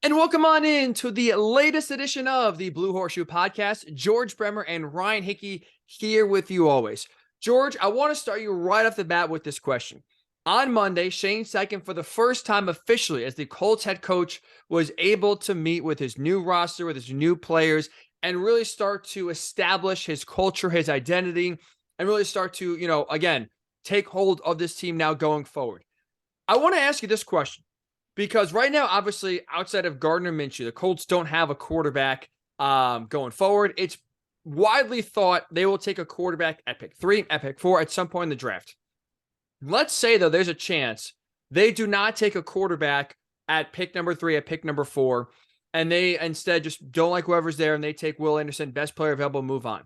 And welcome on in to the latest edition of the Blue Horseshoe Podcast. George Bremer and Ryan Hickey here with you always. George, I want to start you right off the bat with this question. On Monday, Shane Steichen, for the first time officially as the Colts head coach, was able to meet with his new roster, with his new players, and really start to establish his culture, his identity, and really start to, again, take hold of this team now going forward. I want to ask you this question. Because right now, obviously, outside of Gardner Minshew, the Colts don't have a quarterback going forward. It's widely thought they will take a quarterback at pick 3, at pick 4, at some point in the draft. Let's say, though, there's a chance they do not take a quarterback at pick number 3, at pick number 4, and they instead just don't like whoever's there, and they take Will Anderson, best player available, move on.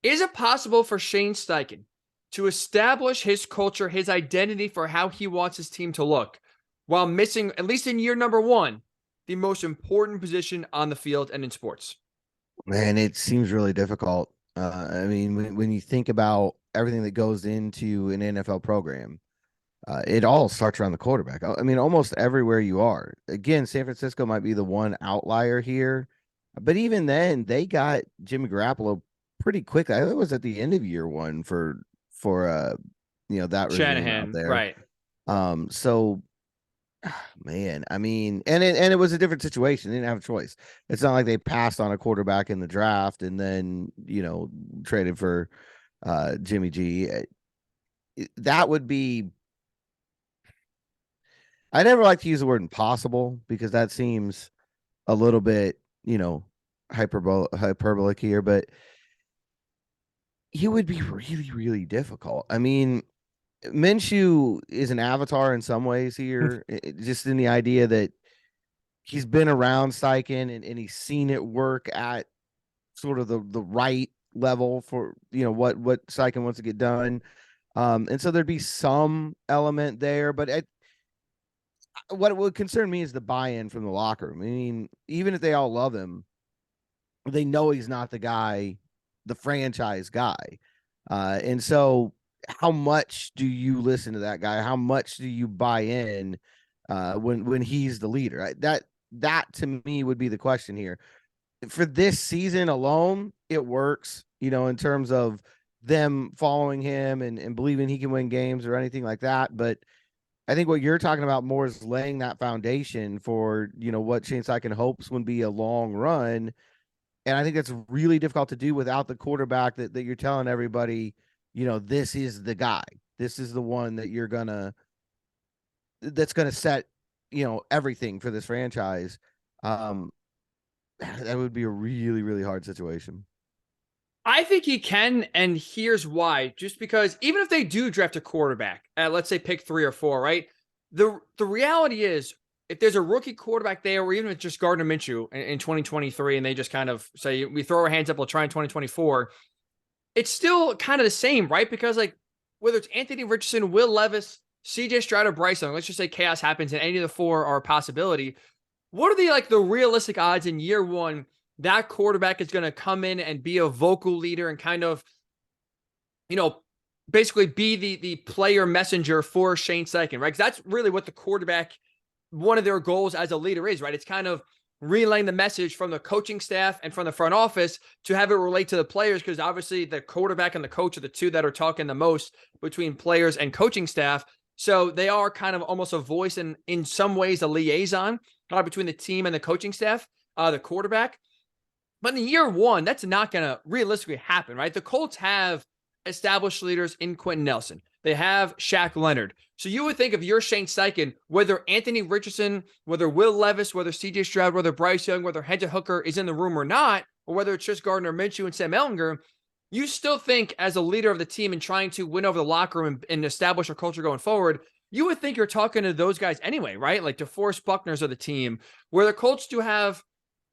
Is it possible for Shane Steichen to establish his culture, his identity for how he wants his team to look, while missing, at least in year number 1, the most important position on the field and in sports? Man, it seems really difficult. When you think about everything that goes into an NFL program, it all starts around the quarterback. I mean, almost everywhere you are. Again, San Francisco might be the one outlier here, but even then, they got Jimmy Garoppolo pretty quickly. It was at the end of year 1 for that regime out Shanahan, there. right. So man, I mean, and it was a different situation. They didn't have a choice. It's not like they passed on a quarterback in the draft and then traded for Jimmy G. That would be. I never like to use the word impossible because that seems a little bit hyperbolic here, but it would be really really difficult. I mean, Minshew is an avatar in some ways here, just in the idea that he's been around Steichen and he's seen it work at sort of the right level for what Steichen wants to get done. And so there'd be some element there, but what would concern me is the buy-in from the locker room. I mean, even if they all love him, they know he's not the guy, the franchise guy. And so how much do you listen to that guy? How much do you buy in when he's the leader? That to me would be the question here. For this season alone, it works, in terms of them following him and believing he can win games or anything like that. But I think what you're talking about more is laying that foundation for, what Shane Steichen hopes would be a long run. And I think that's really difficult to do without the quarterback that you're telling everybody, this is the guy. This is the one that's gonna set, everything for this franchise. That would be a really, really hard situation. I think he can, and here's why. Just because even if they do draft a quarterback at, let's say, pick 3 or 4, right? The reality is, if there's a rookie quarterback there, or even if it's just Gardner Minshew in 2023, and they just kind of say, we throw our hands up, we'll try in 2024, it's still kind of the same, right? Because, like, whether it's Anthony Richardson, Will Levis, CJ Stroud, or Bryce Young, let's just say chaos happens and any of the 4 are a possibility. What are the realistic odds in year 1 that quarterback is going to come in and be a vocal leader and kind of, basically be the player messenger for Shane Steichen, right? Because that's really what the quarterback, one of their goals as a leader is, right? It's kind of relaying the message from the coaching staff and from the front office to have it relate to the players, because obviously the quarterback and the coach are the two that are talking the most between players and coaching staff. So they are kind of almost a voice and in some ways a liaison between the team and the coaching staff, the quarterback. But in year 1, that's not going to realistically happen, right? The Colts have established leaders in Quentin Nelson. They have Shaq Leonard. So you would think if you're Shane Steichen, whether Anthony Richardson, whether Will Levis, whether CJ Stroud, whether Bryce Young, whether Hendon Hooker is in the room or not, or whether it's just Gardner Minshew and Sam Ehlinger, you still think as a leader of the team and trying to win over the locker room and establish a culture going forward, you would think you're talking to those guys anyway, right? Like DeForest Buckner's of the team, where the Colts do have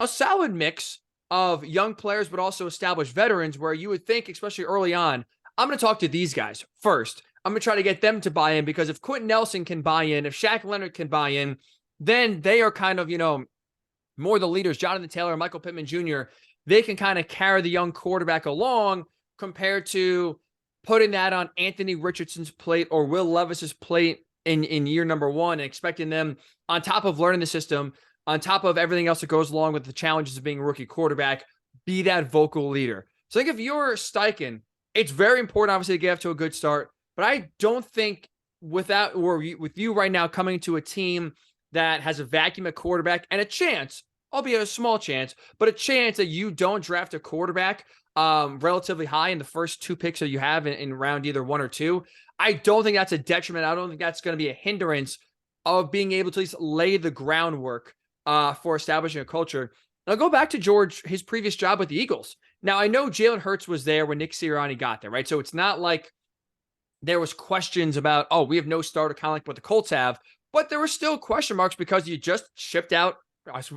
a solid mix of young players, but also established veterans, where you would think, especially early on, I'm going to talk to these guys first. I'm going to try to get them to buy in, because if Quentin Nelson can buy in, if Shaq Leonard can buy in, then they are kind of, more the leaders. Jonathan Taylor, Michael Pittman Jr., they can kind of carry the young quarterback along compared to putting that on Anthony Richardson's plate or Will Levis's plate in year number 1 and expecting them, on top of learning the system, on top of everything else that goes along with the challenges of being a rookie quarterback, be that vocal leader. So I think if you're Steichen, it's very important, obviously, to get off to a good start. But I don't think with you right now coming to a team that has a vacuum at quarterback and a chance, albeit a small chance, but a chance that you don't draft a quarterback relatively high in the first 2 picks that you have in round either 1 or 2. I don't think that's a detriment. I don't think that's going to be a hindrance of being able to at least lay the groundwork for establishing a culture. Now go back to George, his previous job with the Eagles. Now I know Jalen Hurts was there when Nick Sirianni got there, right? So it's not like there was questions about, oh, we have no starter, kind of like what the Colts have, but there were still question marks because you just shipped out,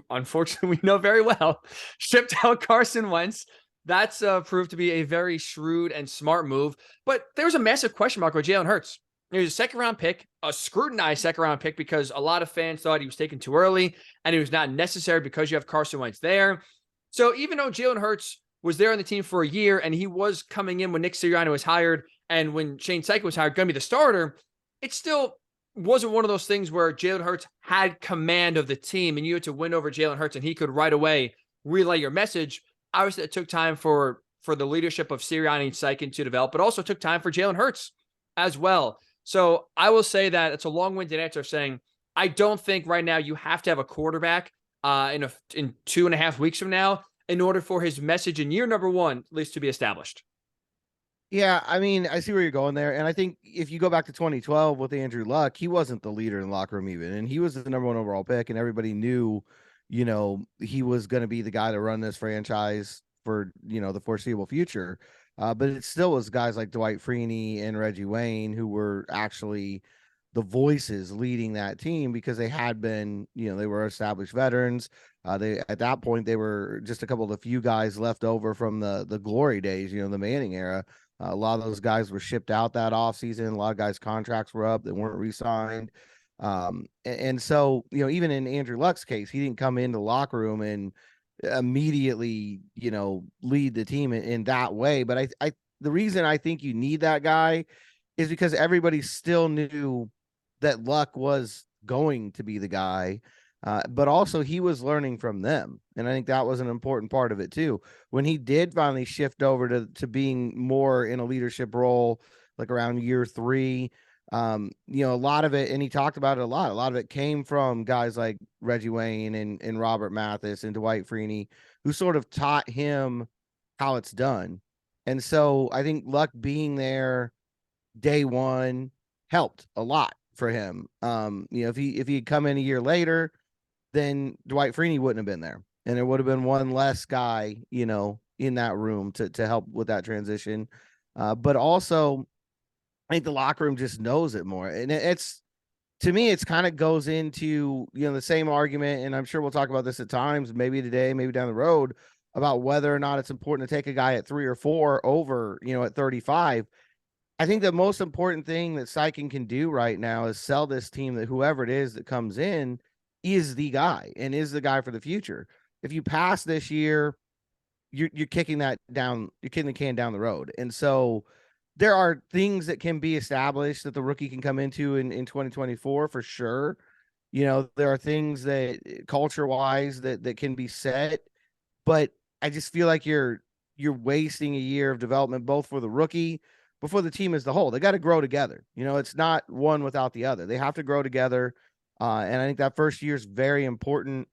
unfortunately, we know very well, shipped out Carson Wentz. That's proved to be a very shrewd and smart move. But there's a massive question mark with Jalen Hurts. He was a second-round pick, a scrutinized second-round pick because a lot of fans thought he was taken too early and he was not necessary because you have Carson Wentz there. So even though Jalen Hurts was there on the team for a year and he was coming in when Nick Sirianni was hired and when Shane Steichen was hired, going to be the starter, it still wasn't one of those things where Jalen Hurts had command of the team and you had to win over Jalen Hurts and he could right away relay your message. Obviously, it took time for the leadership of Sirianni and Steichen to develop, but also took time for Jalen Hurts as well. So I will say that it's a long-winded answer of saying I don't think right now you have to have a quarterback in 2.5 weeks from now in order for his message in year number 1 at least to be established. Yeah, I mean, I see where you're going there. And I think if you go back to 2012 with Andrew Luck, he wasn't the leader in the locker room even. And he was the number 1 overall pick. And everybody knew, he was going to be the guy to run this franchise for, the foreseeable future. But it still was guys like Dwight Freeney and Reggie Wayne who were actually the voices leading that team because they had been, they were established veterans. At that point, they were just a couple of the few guys left over from the glory days, the Manning era. A lot of those guys were shipped out that offseason. A lot of guys' contracts were up that weren't re-signed. And so, even in Andrew Luck's case, he didn't come into the locker room and immediately, lead the team in that way. But the reason I think you need that guy is because everybody still knew that Luck was going to be the guy. But also he was learning from them. And I think that was an important part of it too. When he did finally shift over to being more in a leadership role, like around year 3, a lot of it, and he talked about it a lot of it came from guys like Reggie Wayne and Robert Mathis and Dwight Freeney, who sort of taught him how it's done. And so I think Luck being there day 1 helped a lot for him. If he had come in a year later, then Dwight Freeney wouldn't have been there. And there would have been one less guy, in that room to help with that transition. But also, I think the locker room just knows it more. And to me, it's kind of goes into, the same argument. And I'm sure we'll talk about this at times, maybe today, maybe down the road, about whether or not it's important to take a guy at 3 or 4 over, at 35. I think the most important thing that Steichen can do right now is sell this team that whoever it is that comes in is the guy and is the guy for the future. If you pass this year, you're kicking that down, you're kicking the can down the road. And so there are things that can be established that the rookie can come into in 2024 for sure. There are things that culture wise that can be set, but I just feel like you're wasting a year of development, both for the rookie, but for the team as the whole. They got to grow together. It's not one without the other. They have to grow together. And I think that first year is very important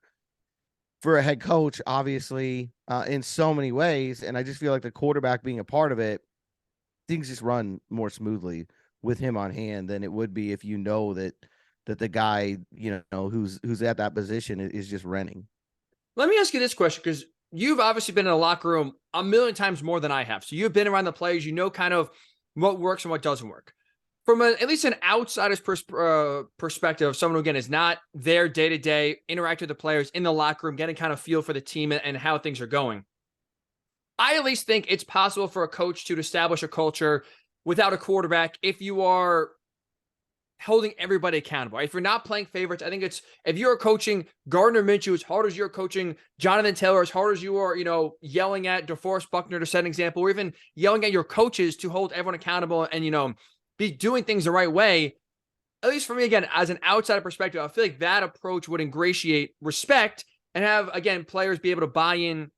for a head coach, obviously, in so many ways. And I just feel like the quarterback being a part of it, things just run more smoothly with him on hand than it would be if that the guy, who's at that position is just renting. Let me ask you this question, because you've obviously been in a locker room a million times more than I have. So you've been around the players, kind of what works and what doesn't work. From at least an outsider's perspective, of someone who, again, is not there day-to-day, interact with the players in the locker room, getting kind of feel for the team and how things are going. I at least think it's possible for a coach to establish a culture without a quarterback if you are holding everybody accountable. If you're not playing favorites, I think if you're coaching Gardner Minshew as hard as you're coaching Jonathan Taylor, as hard as you are, yelling at DeForest Buckner to set an example, or even yelling at your coaches to hold everyone accountable and, be doing things the right way, at least for me, again, as an outsider perspective, I feel like that approach would ingratiate respect and have, again, players be able to buy in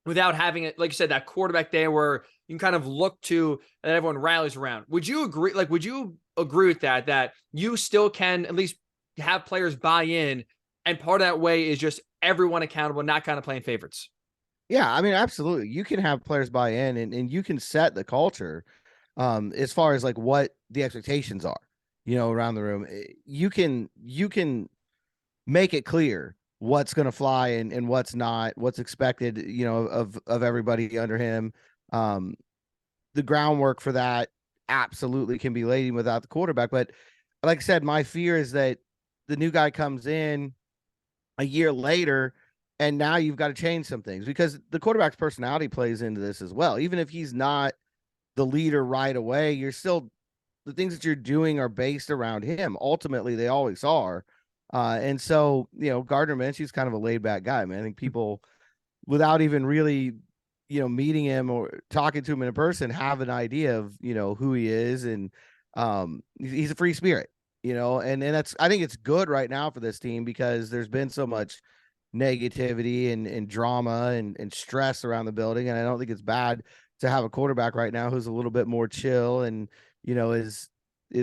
without having it, like you said, that quarterback there where you can kind of look to that everyone rallies around. Would you agree? Like, would you agree with that? That you still can at least have players buy in, and part of that way is just everyone accountable, not kind of playing favorites. Yeah, I mean, absolutely. You can have players buy in, and you can set the culture as far as like what the expectations are, around the room. You can make it clear what's going to fly and what's not, what's expected, of everybody under him. Um, the groundwork for that absolutely can be laid without the quarterback. But like I said, my fear is that the new guy comes in a year later and now you've got to change some things because the quarterback's personality plays into this as well. Even if he's not the leader right away, you're still, the things that you're doing are based around him. Ultimately, they always are. And so, Gardner Minshew's kind of a laid back guy, man. I think people, without even really, meeting him or talking to him in person, have an idea of, who he is. And he's a free spirit, and that's, I think it's good right now for this team because there's been so much negativity and drama and stress around the building. And I don't think it's bad to have a quarterback right now who's a little bit more chill and, is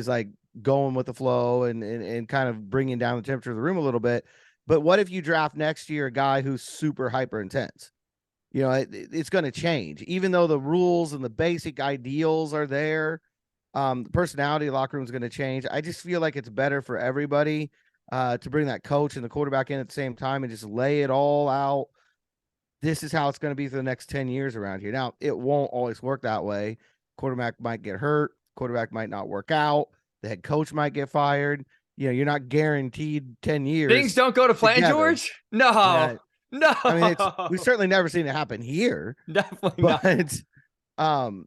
like going with the flow and kind of bringing down the temperature of the room a little bit. But what if you draft next year a guy who's super hyper intense? It's going to change, even though the rules and the basic ideals are there. The personality of the locker room is going to change. I just feel like it's better for everybody to bring that coach and the quarterback in at the same time and just lay it all out. This is how it's going to be for the next 10 years around here. Now, it won't always work that way. Quarterback might get hurt. Quarterback might not work out. The head coach might get fired. You're not guaranteed 10 years. Things don't go to plan, together. George. No. I mean, we've certainly never seen it happen here. Definitely not.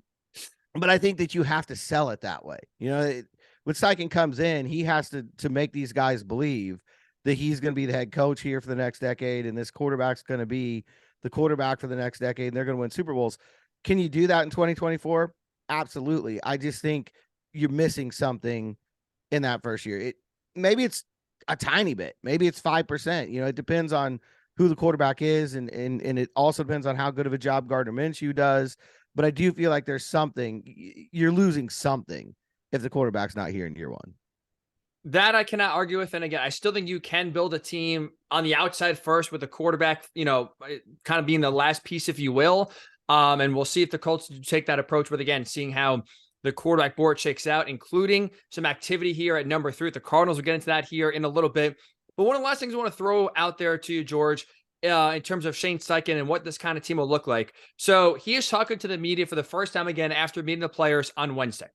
But I think that you have to sell it that way. When Steichen comes in, he has to make these guys believe that he's going to be the head coach here for the next decade, and this quarterback's going to be the quarterback for the next decade, and they're going to win Super Bowls. Can you do that in 2024? Absolutely. I just think you're missing something in that first year. Maybe it's a tiny bit. Maybe it's 5%. It depends on who the quarterback is, and it also depends on how good of a job Gardner Minshew does. But I do feel like there's something, you're losing something if the quarterback's not here in year one. That I cannot argue with. And again, I still think you can build a team on the outside first with the quarterback, kind of being the last piece, if you will. And we'll see if the Colts take that approach. But again, seeing how the quarterback board shakes out, including some activity here at number 3 with the Cardinals. We'll get into that here in a little bit. But one of the last things I want to throw out there to you, George, in terms of Shane Steichen and what this kind of team will look like. So he is talking to the media for the first time again after meeting the players on Wednesday.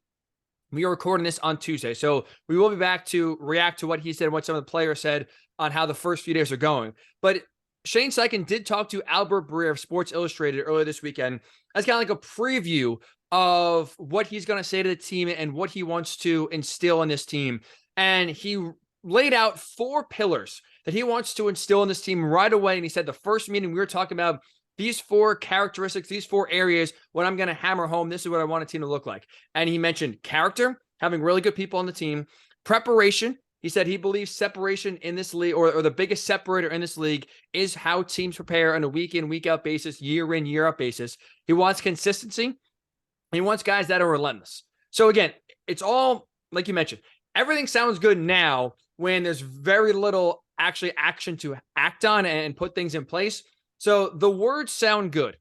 We are recording this on Tuesday, so we will be back to react to what he said and what some of the players said on how the first few days are going. But Shane Steichen did talk to Albert Breer of Sports Illustrated earlier this weekend as kind of like a preview of what he's going to say to the team and what he wants to instill in this team. And he laid out 4 pillars that he wants to instill in this team right away. And he said the first meeting we were talking about these 4 characteristics, these 4 areas, when I'm going to hammer home, this is what I want a team to look like. And he mentioned character, having really good people on the team, preparation. He said he believes separation in this league, or the biggest separator in this league, is how teams prepare on a week in, week out basis, year in, year out basis. He wants consistency. He wants guys that are relentless. So again, it's all, like you mentioned, everything sounds good now when there's very little actually action to act on and put things in place. So the words sound good,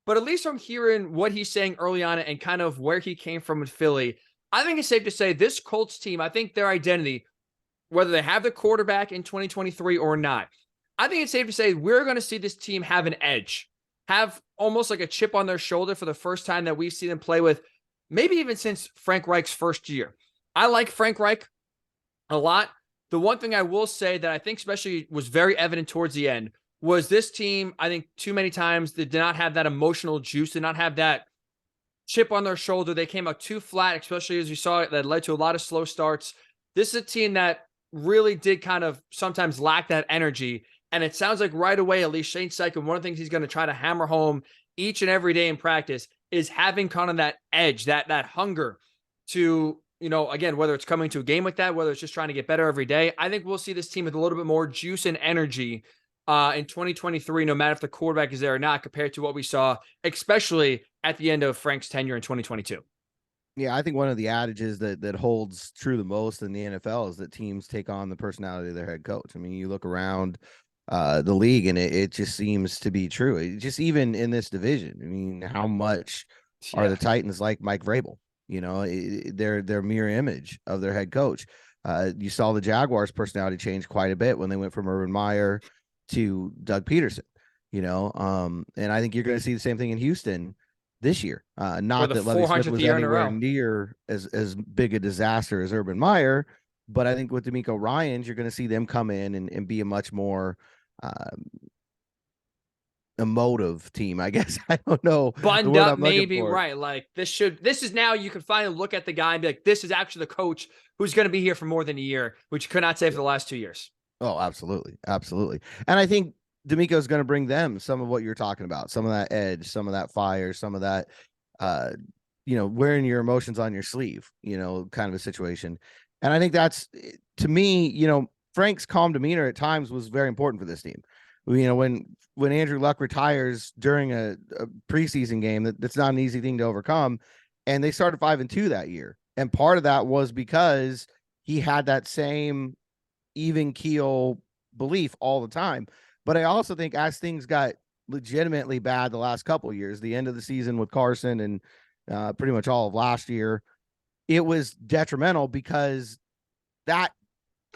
but at least from hearing what he's saying early on and kind of where he came from in Philly, I think it's safe to say this Colts team, I think their identity, whether they have the quarterback in 2023 or not, I think it's safe to say we're going to see this team have an edge, have almost like a chip on their shoulder for the first time that we've seen them play with, maybe even since Frank Reich's first year. I like Frank Reich a lot. The one thing I will say that I think especially was very evident towards the end was this team, I think too many times they did not have that emotional juice, did not have that chip on their shoulder. They came out too flat, especially as we saw it, that led to a lot of slow starts. This is a team that really did kind of sometimes lack that energy. And it sounds like right away, at least Shane Steichen, one of the things he's going to try to hammer home each and every day in practice is having kind of that edge, that hunger to again, whether it's coming to a game like that, whether it's just trying to get better every day, I think we'll see this team with a little bit more juice and energy in 2023, no matter if the quarterback is there or not, compared to what we saw, especially at the end of Frank's tenure in 2022. Yeah, I think one of the adages that holds true the most in the NFL is that teams take on the personality of their head coach. I mean, you look around the league and it just seems to be true. It just even in this division. I mean, how much are the Titans like Mike Vrabel? They're mirror image of their head coach. You saw the Jaguars' personality change quite a bit when they went from Urban Meyer to Doug Peterson. And I think you're going to see the same thing in Houston this year. Not that Lovie Smith was anywhere near as big a disaster as Urban Meyer, but I think with DeMeco Ryans, you're going to see them come in and be a much more emotive team, I guess. I don't know. Buttoned up, maybe, right. Like this is now you can finally look at the guy and be like, this is actually the coach who's going to be here for more than a year, which you could not say for the last 2 years. Oh, absolutely. Absolutely. And I think DeMeco is going to bring them some of what you're talking about, some of that edge, some of that fire, some of that, wearing your emotions on your sleeve, kind of a situation. And I think that's, to me, Frank's calm demeanor at times was very important for this team. When Andrew Luck retires during a preseason game, that's not an easy thing to overcome. And they started 5-2 that year. And part of that was because he had that same even keel belief all the time. But I also think as things got legitimately bad the last couple of years, the end of the season with Carson and pretty much all of last year, it was detrimental because not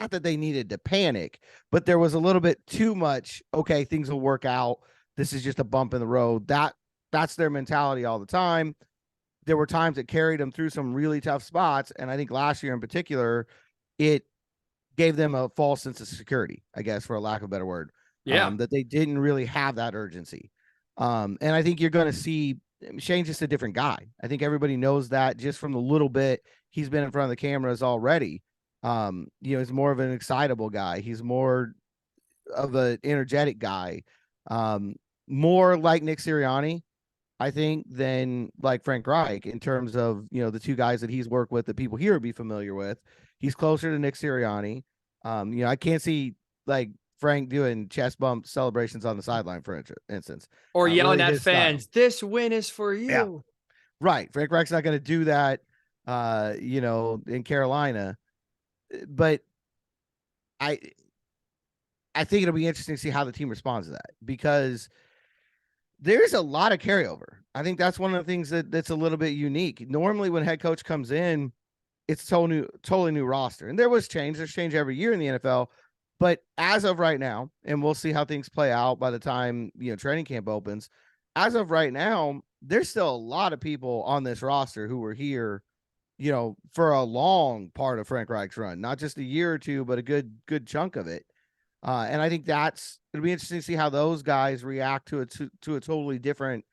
that they needed to panic, but there was a little bit too much, okay, things will work out. This is just a bump in the road. That's their mentality all the time. There were times that carried them through some really tough spots. And I think last year in particular, it gave them a false sense of security, I guess, for a lack of a better word. Yeah. That they didn't really have that urgency. And I think you're going to see Shane's just a different guy. I think everybody knows that just from the little bit he's been in front of the cameras already. He's more of an excitable guy. He's more of an energetic guy. More like Nick Sirianni, I think, than like Frank Reich in terms of, the two guys that he's worked with that people here would be familiar with. He's closer to Nick Sirianni. I can't see like Frank doing chest bump celebrations on the sideline, for instance. Or yelling really at fans, style. This win is for you. Yeah. Right. Frank Reich's not going to do that, in Carolina. But I think it'll be interesting to see how the team responds to that, because there's a lot of carryover. I think that's one of the things that's a little bit unique. Normally when head coach comes in, it's totally new roster. And there was change. There's change every year in the NFL. But as of right now, and we'll see how things play out by the time, training camp opens. As of right now, there's still a lot of people on this roster who were here, for a long part of Frank Reich's run, not just a year or two, but a good chunk of it. And I think it'll be interesting to see how those guys react to a totally different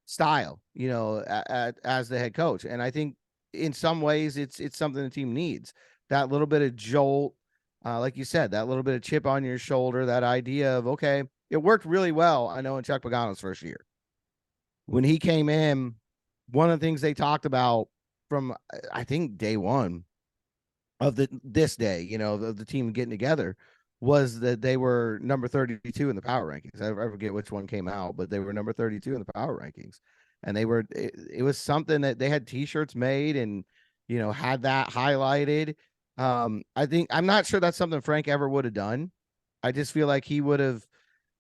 style, as the head coach. And I think in some ways it's something the team needs, that little bit of jolt. Like you said, that little bit of chip on your shoulder, that idea of, okay, it worked really well. I know in Chuck Pagano's first year, when he came in, one of the things they talked about from, I think, day one of this day, the team getting together, was that they were number 32 in the power rankings. I forget which one came out, but they were number 32 in the power rankings. And it was something that they had t-shirts made and, had that highlighted. I'm not sure that's something Frank ever would have done. I just feel like he would have,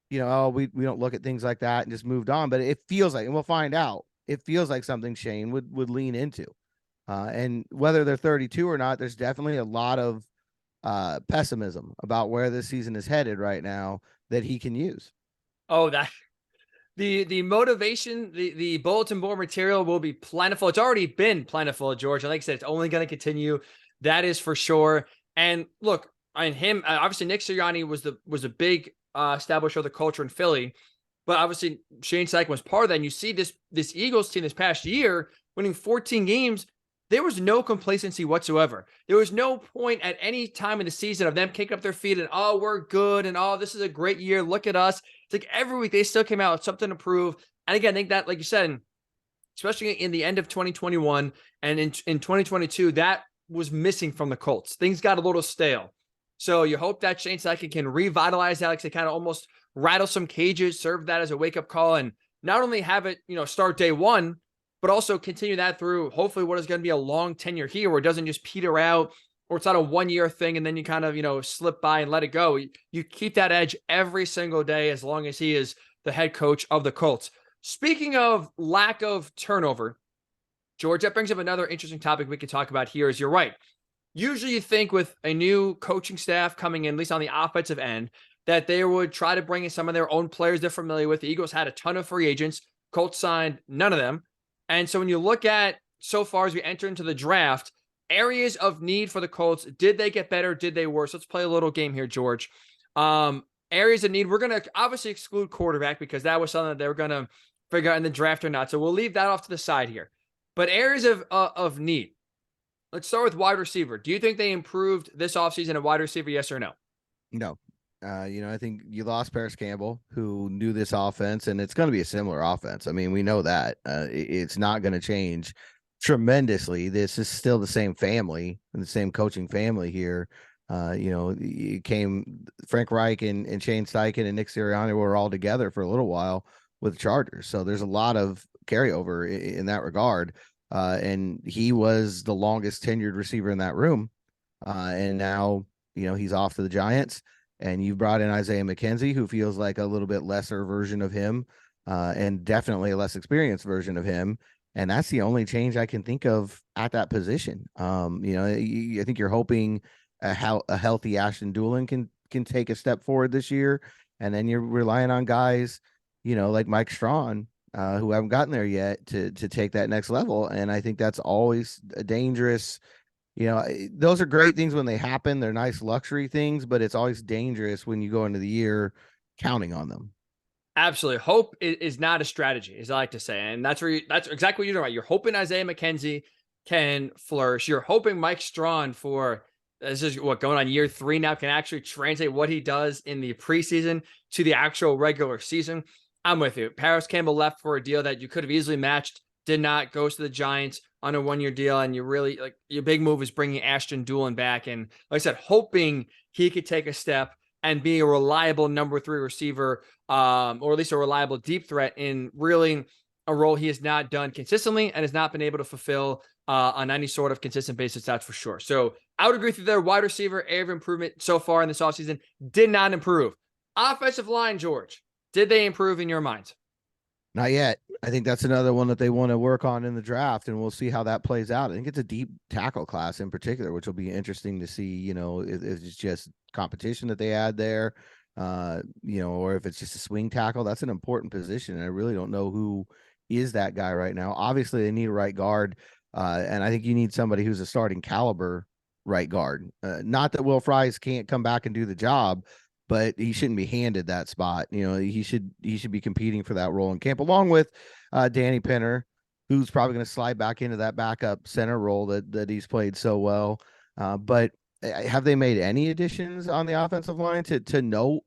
we don't look at things like that and just moved on. But it feels like, and we'll find out, it feels like something Shane would lean into. And whether they're 32 or not, there's definitely a lot of pessimism about where this season is headed right now that he can use. Oh, the motivation, the bulletin board material will be plentiful. It's already been plentiful, George. And like I said, it's only going to continue. That is for sure. And look, obviously Nick Sirianni was a big establisher of the culture in Philly, but obviously Shane Steichen was part of that. And you see this Eagles team this past year winning 14 games. There was no complacency whatsoever. There was no point at any time in the season of them kicking up their feet and, oh, we're good. And, oh, this is a great year. Look at us. It's like every week they still came out with something to prove. And again, I think that, like you said, especially in the end of 2021 and in 2022, that was missing from the Colts. Things got a little stale. So you hope that Shane Steichen can revitalize that, like to kind of almost rattle some cages, serve that as a wake-up call, and not only have it, start day one, but also continue that through hopefully what is going to be a long tenure here where it doesn't just peter out or it's not a 1-year thing and then you kind of, slip by and let it go. You keep that edge every single day as long as he is the head coach of the Colts. Speaking of lack of turnover, George, that brings up another interesting topic we could talk about here is you're right. Usually you think with a new coaching staff coming in, at least on the offensive end, that they would try to bring in some of their own players they're familiar with. The Eagles had a ton of free agents. Colts signed none of them. And so when you look at so far as we enter into the draft, areas of need for the Colts, did they get better? Did they worse? Let's play a little game here, George. Areas of need, we're going to obviously exclude quarterback because that was something that they were going to figure out in the draft or not. So we'll leave that off to the side here. But areas of need. Let's start with wide receiver. Do you think they improved this offseason at wide receiver, yes or no? No. I think you lost Paris Campbell, who knew this offense, and it's going to be a similar offense. I mean, we know that. It's not going to change tremendously. This is still the same family and the same coaching family here. It came Frank Reich and Shane Steichen and Nick Sirianni were all together for a little while with the Chargers. So there's a lot of carryover in that regard. And he was the longest tenured receiver in that room. And now, he's off to the Giants, and you brought in Isaiah McKenzie, who feels like a little bit lesser version of him, and definitely a less experienced version of him. And that's the only change I can think of at that position. I think you're hoping a healthy Ashton Doolin can take a step forward this year. And then you're relying on guys, like Mike Strawn, who haven't gotten there yet to take that next level. And I think that's always a dangerous, those are great things when they happen. They're nice luxury things, but it's always dangerous when you go into the year counting on them. Absolutely. Hope is not a strategy, as I like to say. And that's exactly what you're doing, right? You're hoping Isaiah McKenzie can flourish. You're hoping Mike Strawn this is going on year 3 now, can actually translate what he does in the preseason to the actual regular season. I'm with you. Paris Campbell left for a deal that you could have easily matched, did not, goes to the Giants on a 1-year deal. And you really your big move is bringing Ashton Doolin back. And like I said, hoping he could take a step and be a reliable number 3 receiver, or at least a reliable deep threat in really a role he has not done consistently and has not been able to fulfill on any sort of consistent basis. That's for sure. So I would agree with you there. Wide receiver, area of improvement so far in this offseason did not improve. Offensive line, George. Did they improve in your mind? Not yet. I think that's another one that they want to work on in the draft, and we'll see how that plays out. I think it's a deep tackle class in particular, which will be interesting to see, if it's just competition that they add there, or if it's just a swing tackle. That's an important position, and I really don't know who is that guy right now. Obviously, they need a right guard, and I think you need somebody who's a starting caliber right guard. Not that Will Fries can't come back and do the job, but he shouldn't be handed that spot. He should be competing for that role in camp, along with Danny Penner, who's probably going to slide back into that backup center role that he's played so well. But have they made any additions on the offensive line to know?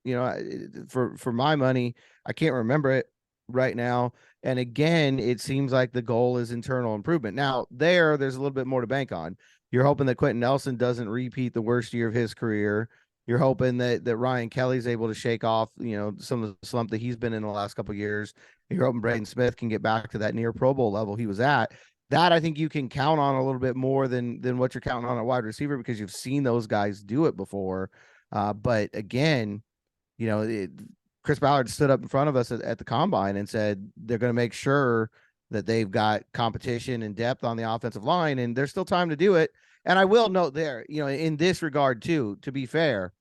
For my money, I can't remember it right now. And again, it seems like the goal is internal improvement. Now, there's a little bit more to bank on. You're hoping that Quentin Nelson doesn't repeat the worst year of his career. You're hoping that Ryan Kelly's able to shake off, some of the slump that he's been in the last couple of years. You're hoping Braden Smith can get back to that near Pro Bowl level he was at. That I think you can count on a little bit more than what you're counting on a wide receiver, because you've seen those guys do it before. But again, Chris Ballard stood up in front of us at the combine and said they're going to make sure that they've got competition and depth on the offensive line, and there's still time to do it. And I will note there, in this regard too, to be fair,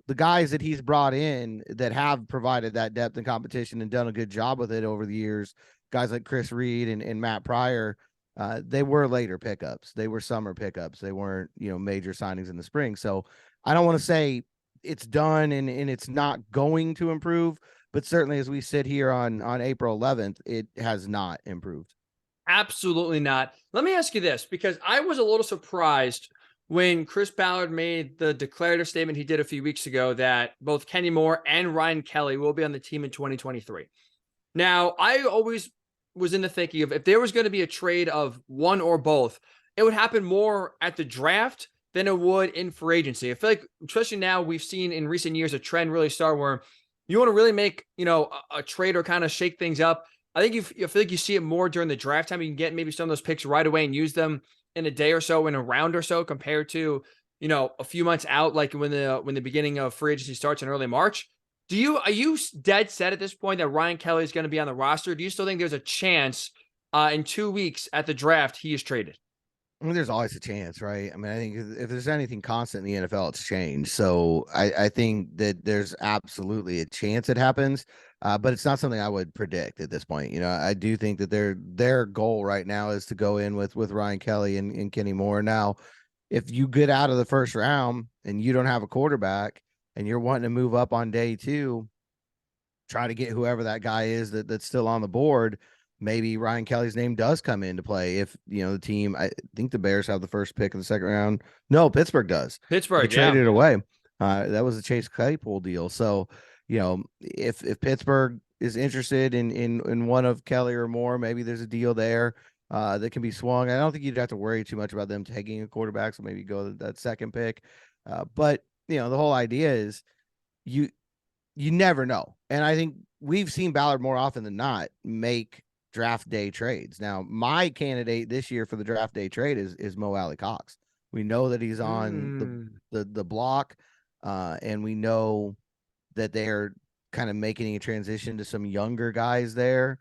the guys that he's brought in that have provided that depth and competition and done a good job with it over the years, guys like Chris Reed and Matt Pryor, they were later pickups. They were summer pickups. They weren't, major signings in the spring. So I don't want to say it's done and it's not going to improve, but certainly as we sit here on April 11th, it has not improved. Absolutely not. Let me ask you this, because I was a little surprised when Chris Ballard made the declarative statement he did a few weeks ago that both Kenny Moore and Ryan Kelly will be on the team in 2023. Now, I always was in the thinking of if there was going to be a trade of one or both, it would happen more at the draft than it would in free agency. I feel like, especially now, we've seen in recent years a trend really start where you want to really make, a trade or kind of shake things up. I think you feel like you see it more during the draft time. You can get maybe some of those picks right away and use them in a day or so, in a round or so, compared to, a few months out, like when the beginning of free agency starts in early March. Are you dead set at this point that Ryan Kelly is going to be on the roster? Do you still think there's a chance in 2 weeks at the draft he is traded? I mean, there's always a chance, right? I mean, I think if there's anything constant in the NFL, it's change. So I think that there's absolutely a chance it happens, but it's not something I would predict at this point. I do think that their goal right now is to go in with Ryan Kelly and Kenny Moore. Now, if you get out of the first round and you don't have a quarterback and you're wanting to move up on day two, try to get whoever that guy is that's still on the board. Maybe Ryan Kelly's name does come into play if the team. I think the Bears have the first pick of the second round. No, Pittsburgh does. They Pittsburgh, traded yeah. it away. That was a Chase Claypool deal. So if Pittsburgh is interested in one of Kelly or more, maybe there's a deal there that can be swung. I don't think you'd have to worry too much about them taking a quarterback. So maybe go that second pick. But the whole idea is you never know. And I think we've seen Ballard more often than not make draft day trades. Now, my candidate this year for the draft day trade is Mo Alley Cox. We know that he's on the block, and we know that they're kind of making a transition to some younger guys there.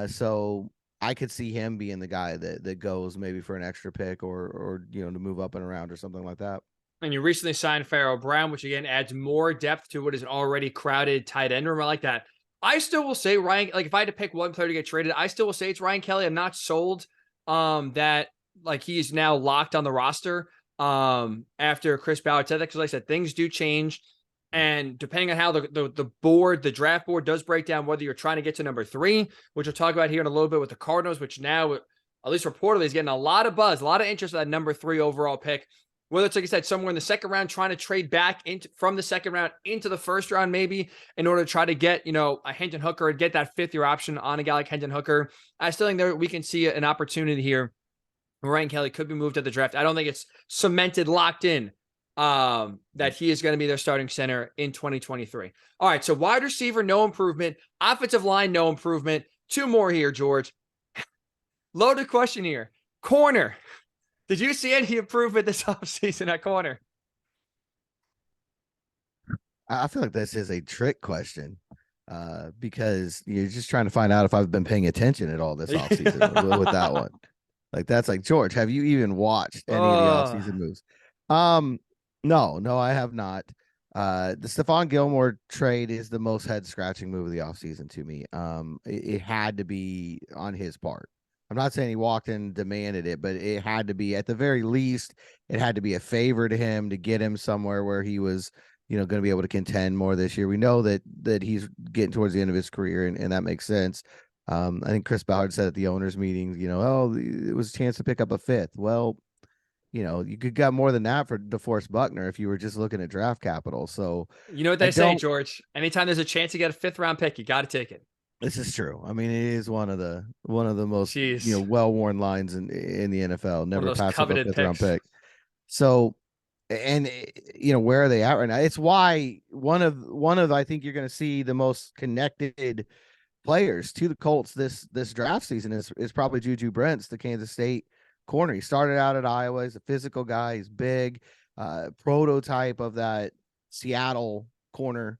So I could see him being the guy that goes maybe for an extra pick or to move up and around or something like that. And you recently signed Pharaoh Brown, which again adds more depth to what is an already crowded tight end room. I like that. I still will say Ryan, like if I had to pick one player to get traded, I still will say it's Ryan Kelly. I'm not sold that like he's now locked on the roster after Chris Ballard said that, because like I said, things do change. And depending on how the draft board does break down, whether you're trying to get to number 3, which we'll talk about here in a little bit with the Cardinals, which now, at least reportedly, is getting a lot of buzz, a lot of interest in that number 3 overall pick. Whether it's, like I said, somewhere in the second round, trying to trade back from the second round into the first round, maybe in order to try to get, a Hendon Hooker and get that 5th-year option on a guy like Hendon Hooker. I still think we can see an opportunity here. Ryan Kelly could be moved at the draft. I don't think it's cemented, locked in, that he is going to be their starting center in 2023. All right, so wide receiver, no improvement. Offensive line, no improvement. 2 more here, George. Loaded question here. Corner. Did you see any improvement this offseason at corner? I feel like this is a trick question because you're just trying to find out if I've been paying attention at all this offseason with that one. Like, that's like, George, have you even watched any of the offseason moves? No, I have not. The Stephon Gilmore trade is the most head-scratching move of the offseason to me. It had to be on his part. I'm not saying he walked in and demanded it, but it had to be, at the very least, it had to be a favor to him to get him somewhere where he was, going to be able to contend more this year. We know that he's getting towards the end of his career, and that makes sense. I think Chris Ballard said at the owners' meetings, it was a chance to pick up a 5th. Well, you could get more than that for DeForest Buckner if you were just looking at draft capital. So you know what they say, George? Anytime there's a chance to get a 5th-round pick, you got to take it. This is true. I mean, it is one of the most well-worn lines in the NFL. Never pass up a 5th-round pick. So, and where are they at right now? It's why one of I think you're going to see the most connected players to the Colts this draft season is probably Juju Brents, the Kansas State corner. He started out at Iowa. He's a physical guy. He's big, prototype of that Seattle corner.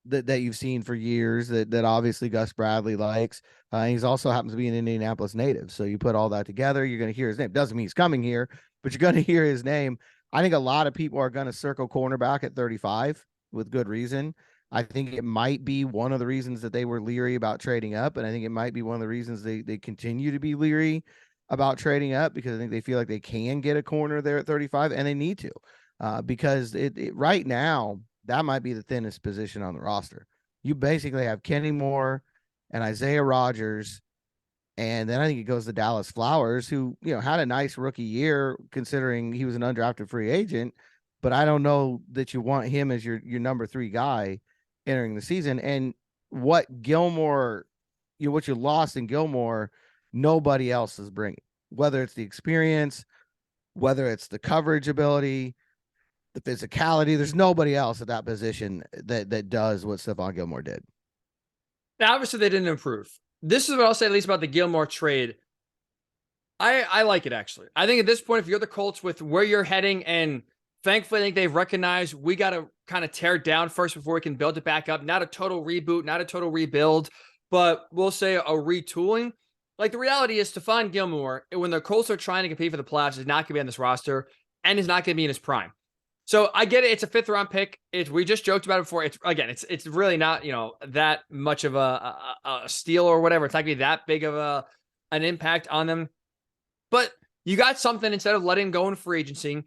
That you've seen for years that obviously Gus Bradley likes. He's also happens to be an Indianapolis native. So you put all that together, you're going to hear his name. Doesn't mean he's coming here, but you're going to hear his name. I think a lot of people are going to circle cornerback at 35 with good reason. I think it might be one of the reasons that they were leery about trading up. And I think it might be one of the reasons they continue to be leery about trading up, because I think they feel like they can get a corner there at 35, and they need to, because it right now, that might be the thinnest position on the roster. You basically have Kenny Moore and Isaiah Rodgers, and then I think it goes to Dallas Flowers, who had a nice rookie year considering he was an undrafted free agent, but I don't know that you want him as your number 3 guy entering the season. And what Gilmore, what you lost in Gilmore, nobody else is bringing. whether it's the experience, whether it's the coverage ability, the physicality. There's nobody else at that position that does what Stephon Gilmore did. Now, obviously, they didn't improve. This is what I'll say, at least about the Gilmore trade. I like it, actually. I think at this point, if you're the Colts with where you're heading, and thankfully, I think they've recognized we got to kind of tear it down first before we can build it back up. Not a total reboot, not a total rebuild, but we'll say a retooling. Like, the reality is, Stephon Gilmore, when the Colts are trying to compete for the playoffs, is not going to be on this roster and is not going to be in his prime. So I get it. It's a 5th round pick. We just joked about it before. It's really not, that much of a steal or whatever. It's not going to be that big of an impact on them. But you got something instead of letting go in free agency.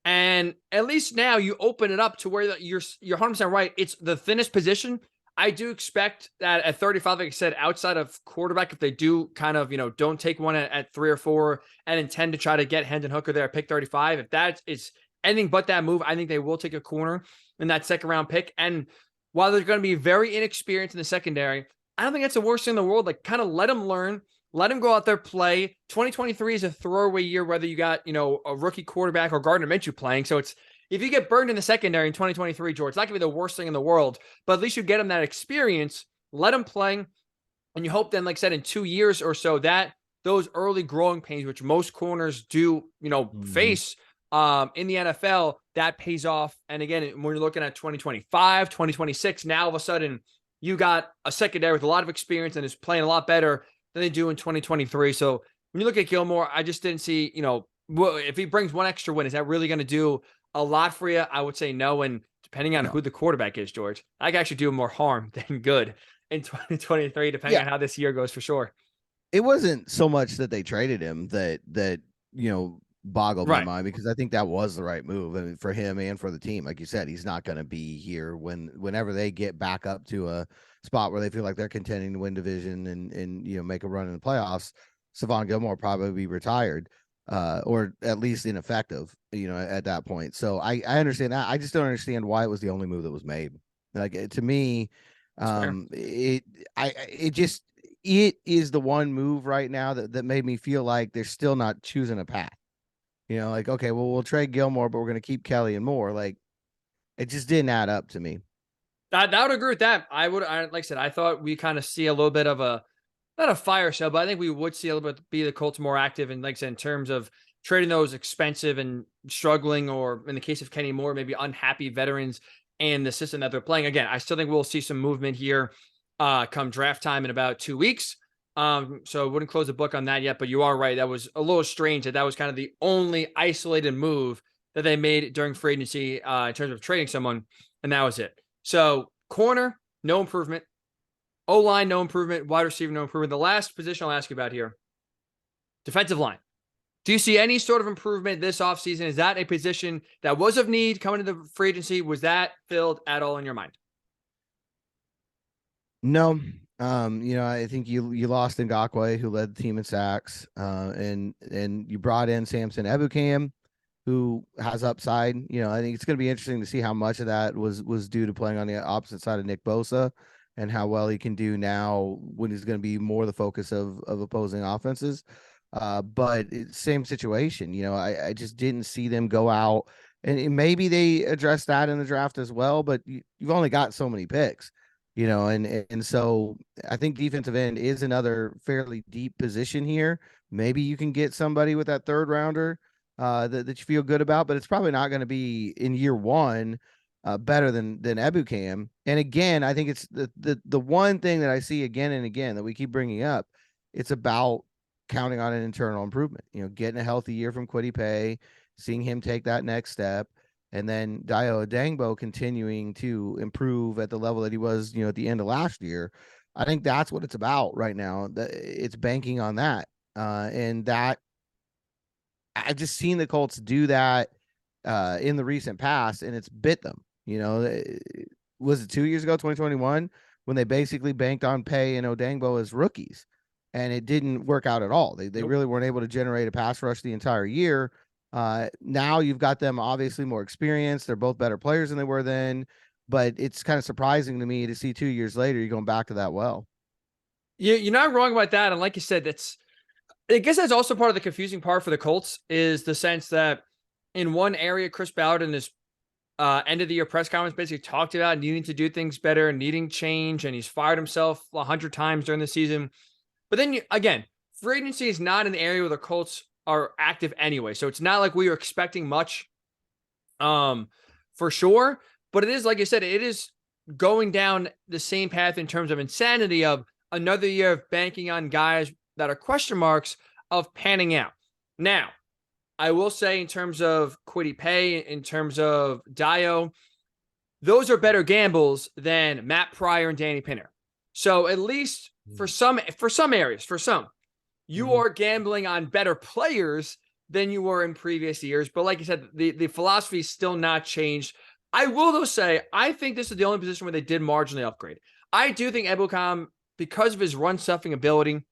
And at least now you open it up to where you're 100% right. It's the thinnest position. I do expect that at 35, like I said, outside of quarterback, if they do kind of, don't take one at 3 or 4 and intend to try to get Hendon Hooker there at pick 35, if that is anything but that move, I think they will take a corner in that 2nd round pick. And while they're going to be very inexperienced in the secondary, I don't think that's the worst thing in the world. Like, kind of let them learn. Let him go out there, play. 2023 is a throwaway year, whether you got, a rookie quarterback or Gardner Minshew playing. So if you get burned in the secondary in 2023, George, it's not going to be the worst thing in the world, but at least you get him that experience, let him play. And you hope then, like I said, in 2 years or so, that those early growing pains, which most corners do, face in the NFL, that pays off. And again, when you're looking at 2025, 2026, now all of a sudden you got a secondary with a lot of experience and is playing a lot better than they do in 2023. So when you look at Gilmore, I just didn't see, if he brings one extra win, is that really going to do a lot for you? I would say no. And depending on who the quarterback is, George, I can actually do more harm than good in 2023, depending on how this year goes, for sure. It wasn't so much that they traded him that boggled my mind, because I think that was the right move. I mean, for him and for the team. Like you said, he's not going to be here whenever they get back up to a spot where they feel like they're contending to win division and make a run in the playoffs. Stephon Gilmore probably be retired, or at least ineffective, at that point. So I understand that. I just don't understand why it was the only move that was made. Like, to me, it is the one move right now that made me feel like they're still not choosing a path. Like, okay, well, we'll trade Gilmore, but we're going to keep Kelly and Moore. Like, it just didn't add up to me. I would agree with that. Like I said, I thought we kind of see a little bit of not a fire sale, but I think we would see a little bit be the Colts more active. And like I said, in terms of trading those expensive and struggling, or in the case of Kenny Moore, maybe unhappy veterans and the system that they're playing. Again, I still think we'll see some movement here come draft time in about 2 weeks. So I wouldn't close the book on that yet, but you are right. That was a little strange that was kind of the only isolated move that they made during free agency in terms of trading someone. And that was it. So corner, no improvement. O-line, no improvement. Wide receiver, no improvement. The last position I'll ask you about here, defensive line. Do you see any sort of improvement this offseason? Is that a position that was of need coming to the free agency? Was that filled at all in your mind? No. I think you lost Ngakoue, who led the team in sacks, and you brought in Samson Ebukam, who has upside. I think it's going to be interesting to see how much of that was due to playing on the opposite side of Nick Bosa, and how well he can do now when he's going to be more the focus of opposing offenses. But same situation. I just didn't see them go out, and maybe they addressed that in the draft as well. But you've only got so many picks. And so I think defensive end is another fairly deep position here. Maybe you can get somebody with that 3rd rounder that you feel good about, but it's probably not going to be in year 1 better than Ebukam. And again, I think it's the one thing that I see again and again that we keep bringing up. It's about counting on an internal improvement, getting a healthy year from Kwity Paye, seeing him take that next step. And then Dayo Odeyingbo continuing to improve at the level that he was, at the end of last year. I think that's what it's about right now. It's banking on that. And that I've just seen the Colts do that in the recent past, and it's bit them. Was it 2 years ago, 2021, when they basically banked on Paye and Odeyingbo as rookies, and it didn't work out at all. They really weren't able to generate a pass rush the entire year. Now you've got them obviously more experienced. They're both better players than they were then, but it's kind of surprising to me to see 2 years later, you're going back to that well. You're not wrong about that. And like you said, I guess that's also part of the confusing part for the Colts is the sense that in one area, Chris Ballard in his end of the year press conference basically talked about needing to do things better, needing change, and he's fired himself 100 times during the season. But then again, free agency is not an area where the Colts are active anyway, so it's not like we were expecting much, for sure. But it is, like I said, it is going down the same path in terms of insanity of another year of banking on guys that are question marks of panning out. Now, I will say in terms of Kwity Paye, in terms of Dio, those are better gambles than Matt Pryor and Danny Pinner. So at least for some areas, you are gambling on better players than you were in previous years. But like you said, the philosophy is still not changed. I will, though, say I think this is the only position where they did marginally upgrade. I do think Ebukam, because of his run-stuffing ability,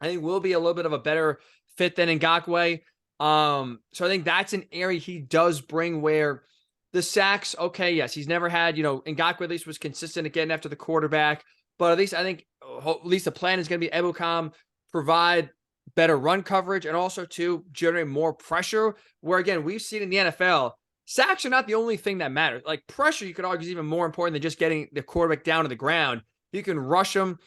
I think will be a little bit of a better fit than Ngakoue. So I think that's an area he does bring where the sacks, okay, yes, he's never had, Ngakoue at least was consistent at getting after the quarterback, but at least I think at least the plan is going to be Ebukam provide better run coverage and also to generate more pressure, where again, we've seen in the NFL, sacks are not the only thing that matters. Like pressure, you could argue is even more important than just getting the quarterback down to the ground. You can rush them,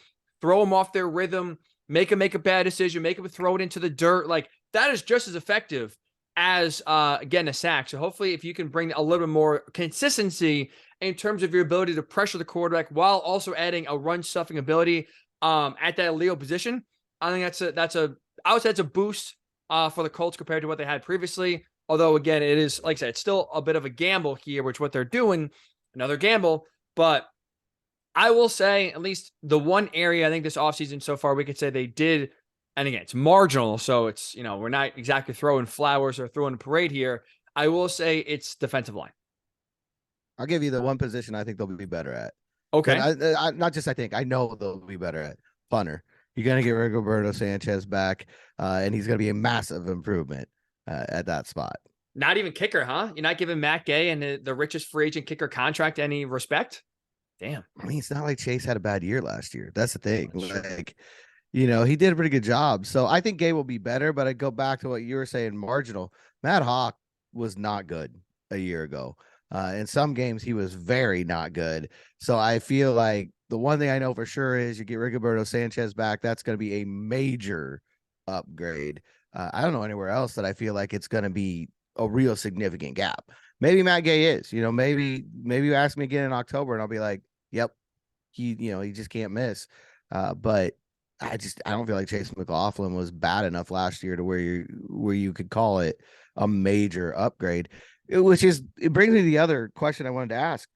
throw them off their rhythm, make them make a bad decision, make them throw it into the dirt. Like that is just as effective as getting a sack. So hopefully if you can bring a little bit more consistency in terms of your ability to pressure the quarterback while also adding a run stuffing ability at that Leo position, I think I would say it's a boost for the Colts compared to what they had previously. Although again, it is, like I said, it's still a bit of a gamble here, which what they're doing, another gamble. But I will say at least the one area I think this offseason so far we could say they did, and again, it's marginal. So it's, we're not exactly throwing flowers or throwing a parade here. I will say it's defensive line. I'll give you the one position I think they'll be better at. Okay. I not just I think, I know they'll be better at punter. You're going to get Rigoberto Sanchez back, and he's going to be a massive improvement at that spot. Not even kicker, huh? You're not giving Matt Gay and the richest free agent kicker contract any respect? Damn. I mean, it's not like Chase had a bad year last year. That's the thing. Sure. Like, he did a pretty good job. So I think Gay will be better, but I go back to what you were saying, marginal. Matt Hawk was not good a year ago. In some games, he was very not good. So I feel like the one thing I know for sure is you get Rigoberto Sanchez back. That's going to be a major upgrade. I don't know anywhere else that I feel like it's going to be a real significant gap. Maybe Matt Gay is, maybe you ask me again in October and I'll be like, yep, he just can't miss. But I don't feel like Chase McLaughlin was bad enough last year to where you could call it a major upgrade, it brings me to the other question I wanted to ask.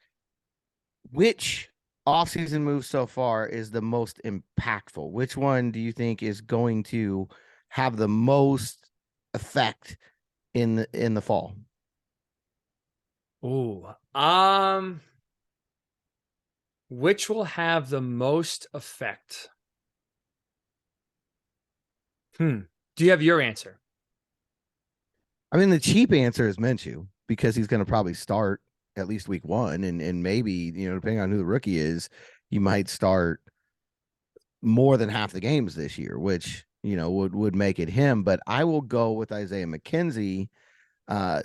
Which offseason move so far is the most impactful? Which one do you think is going to have the most effect in the fall? Which will have the most effect? Do you have your answer? I mean, the cheap answer is Minshew because he's going to probably start at least week 1, and maybe, depending on who the rookie is, he might start more than half the games this year, which, would make it him. But I will go with Isaiah McKenzie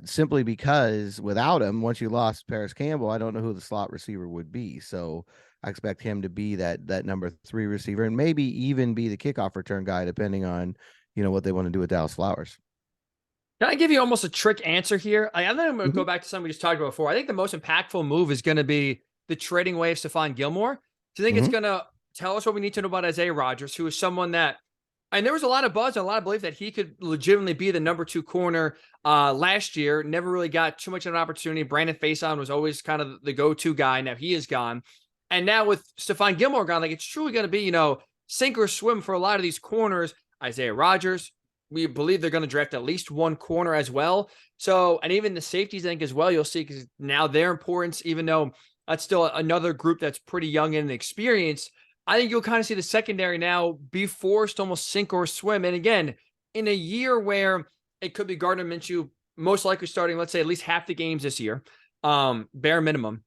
simply because without him, once you lost Paris Campbell, I don't know who the slot receiver would be. So I expect him to be that number 3 receiver and maybe even be the kickoff return guy, depending on, what they want to do with Dallas Flowers. Can I give you almost a trick answer here? I think I'm going to go back to something we just talked about before. I think the most impactful move is going to be the trading away of Stephon Gilmore. Do you think it's going to tell us what we need to know about Isaiah Rodgers, who is someone that, and there was a lot of buzz and a lot of belief that he could legitimately be the number 2 corner last year. Never really got too much of an opportunity. Brandon Faison was always kind of the go-to guy. Now he is gone. And now with Stephon Gilmore gone, like it's truly going to be, sink or swim for a lot of these corners. Isaiah Rodgers, we believe they're going to draft at least 1 corner as well. So, and even the safeties, I think, as well, you'll see, because now their importance, even though that's still another group that's pretty young and inexperienced, I think you'll kind of see the secondary now be forced to almost sink or swim. And again, in a year where it could be Gardner Minshew most likely starting, let's say, at least half the games this year, bare minimum,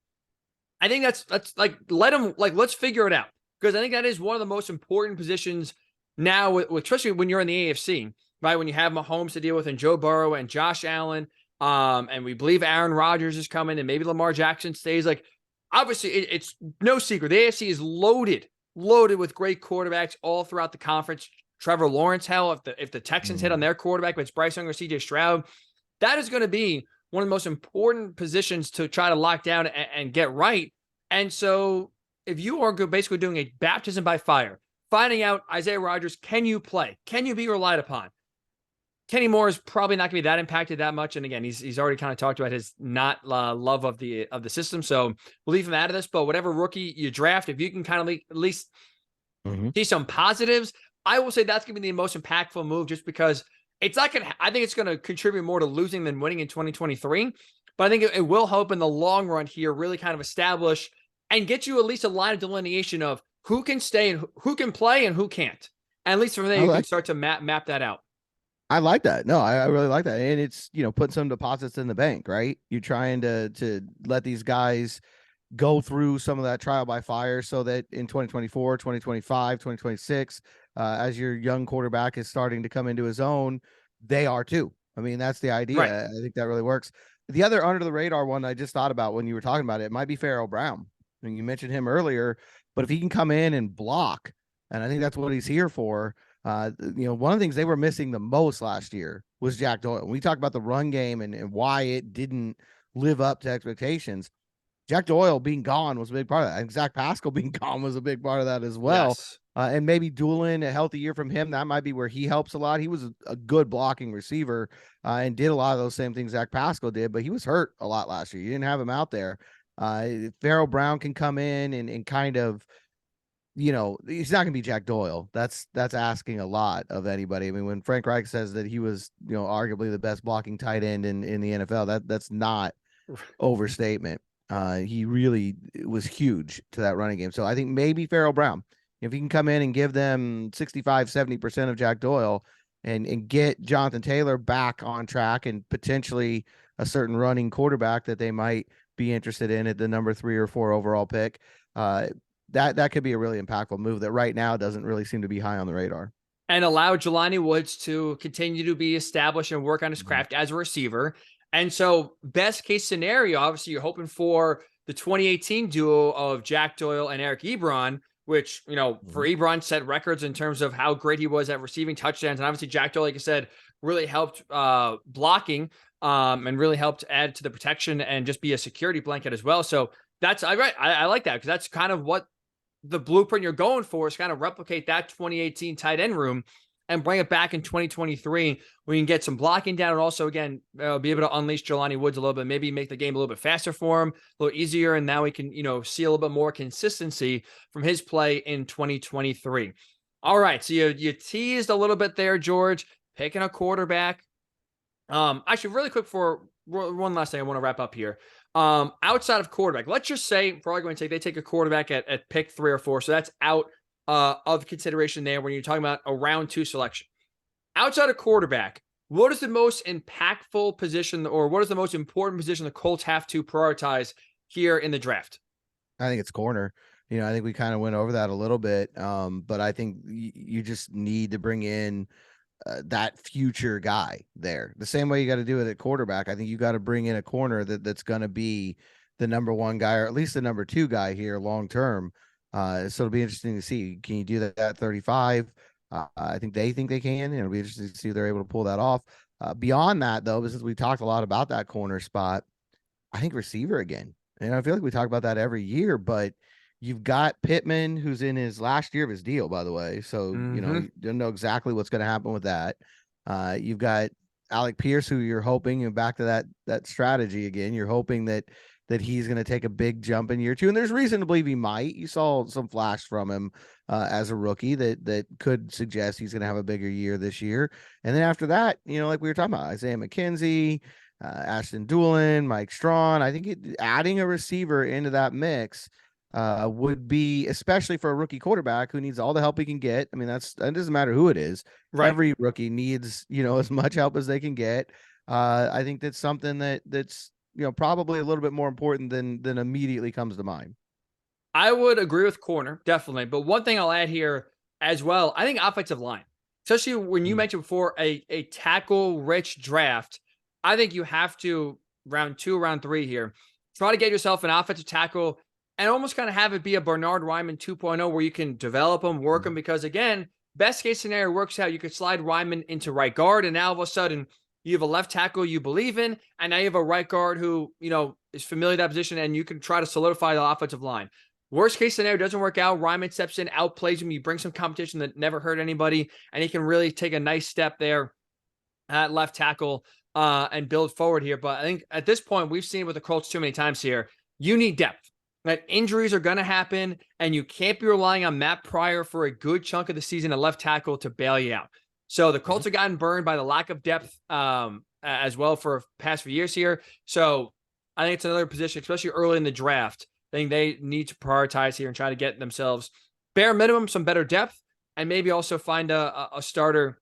I think that's like, let's figure it out. Because I think that is one of the most important positions Now, especially when you're in the AFC, right? When you have Mahomes to deal with and Joe Burrow and Josh Allen, and we believe Aaron Rodgers is coming and maybe Lamar Jackson stays. Like, obviously, it's no secret. The AFC is loaded with great quarterbacks all throughout the conference. Trevor Lawrence, hell, if the Texans hit on their quarterback, but it's Bryce Young or CJ Stroud, that is going to be one of the most important positions to try to lock down and get right. And so if you are basically doing a baptism by fire, finding out Isaiah Rodgers, can you play? Can you be relied upon? Kenny Moore is probably not going to be that impacted that much. And again, he's already kind of talked about his not love of the system. So we'll leave him out of this. But whatever rookie you draft, if you can kind of at least see some positives, I will say that's going to be the most impactful move, just because it's not going to, I think it's going to contribute more to losing than winning in 2023. But I think it will help in the long run here really kind of establish and get you at least a line of delineation of who can stay and who can play and who can't. And at least from there, you can start to map that out. I like that. No, I really like that. And it's, putting some deposits in the bank, right? You're trying to let these guys go through some of that trial by fire so that in 2024, 2025, 2026, as your young quarterback is starting to come into his own, they are too. I mean, that's the idea. Right. I think that really works. The other under the radar one I just thought about when you were talking about it might be Pharaoh Brown. I mean, you mentioned him earlier, but if he can come in and block, and I think that's what he's here for. One of the things they were missing the most last year was Jack Doyle. When we talk about the run game and why it didn't live up to expectations, Jack Doyle being gone was a big part of that. And Zach Pascal being gone was a big part of that as well. Yes. And maybe Doolin, a healthy year from him, that might be where he helps a lot. He was a good blocking receiver and did a lot of those same things Zach Pascal did, but he was hurt a lot last year. You didn't have him out there. Pharaoh Brown can come in and kind of, he's not going to be Jack Doyle. That's asking a lot of anybody. I mean, when Frank Reich says that he was, arguably the best blocking tight end in the NFL, that's not overstatement. He really was huge to that running game. So I think maybe Pharaoh Brown, if he can come in and give them 65, 70% of Jack Doyle and get Jonathan Taylor back on track and potentially a certain running quarterback that they might be interested in at the number 3 or 4 overall pick, that could be a really impactful move that right now doesn't really seem to be high on the radar. And allow Jelani Woods to continue to be established and work on his craft as a receiver. And so best case scenario, obviously you're hoping for the 2018 duo of Jack Doyle and Eric Ebron, which, for Ebron set records in terms of how great he was at receiving touchdowns. And obviously Jack Doyle, like I said, really helped blocking and really helped add to the protection and just be a security blanket as well. So I like that, because that's kind of what the blueprint you're going for, is kind of replicate that 2018 tight end room and bring it back in 2023. We can get some blocking down and also, again, be able to unleash Jelani Woods a little bit, maybe make the game a little bit faster for him, a little easier. And now we can, see a little bit more consistency from his play in 2023. All right. So you teased a little bit there, George, picking a quarterback. Actually, really quick, for one last thing I want to wrap up here. Outside of quarterback, let's just say, for argument's sake, they take a quarterback at pick 3 or 4. So that's out of consideration there when you're talking about a round 2 selection. Outside of quarterback, what is the most impactful position, or what is the most important position the Colts have to prioritize here in the draft? I think it's corner. I think we kind of went over that a little bit, but I think you just need to bring in that future guy there. The same way you got to do it at quarterback. I think you got to bring in a corner that's going to be the number 1 guy, or at least the number 2 guy here long term. So it'll be interesting to see. Can you do that at 35? I think they can. It'll be interesting to see if they're able to pull that off. Beyond that, though, since we talked a lot about that corner spot, I think receiver again. And I feel like we talk about that every year, but you've got Pittman, who's in his last year of his deal, by the way. So, you don't know exactly what's going to happen with that. You've got Alec Pierce, who you're hoping, and back to that strategy again, you're hoping that he's going to take a big jump in year 2. And there's reason to believe he might. You saw some flash from him as a rookie that could suggest he's going to have a bigger year this year. And then after that, like we were talking about, Isaiah McKenzie, Ashton Doolin, Mike Strawn, I think adding a receiver into that mix would be, especially for a rookie quarterback who needs all the help he can get. I mean, it doesn't matter who it is. Right. Every rookie needs, as much help as they can get. I think that's something that's, probably a little bit more important than immediately comes to mind. I would agree with corner, definitely. But one thing I'll add here, as well. I think offensive line, especially when you mentioned before a tackle-rich draft, I think you have to, round 2, round 3 here, try to get yourself an offensive tackle and almost kind of have it be a Bernard Ryman 2.0 where you can develop them, work them. Because again, best case scenario works out. You could slide Ryman into right guard, and now all of a sudden you have a left tackle you believe in, and now you have a right guard who, is familiar with that position, and you can try to solidify the offensive line. Worst case scenario doesn't work out. Ryman steps in, outplays him. You bring some competition that never hurt anybody, and he can really take a nice step there at left tackle and build forward here. But I think at this point, we've seen with the Colts too many times here, you need depth. Right? Injuries are going to happen, and you can't be relying on Matt Pryor for a good chunk of the season at left tackle to bail you out. So the Colts have gotten burned by the lack of depth as well for past few years here. So I think it's another position, especially early in the draft, I think they need to prioritize here and try to get themselves bare minimum some better depth, and maybe also find a starter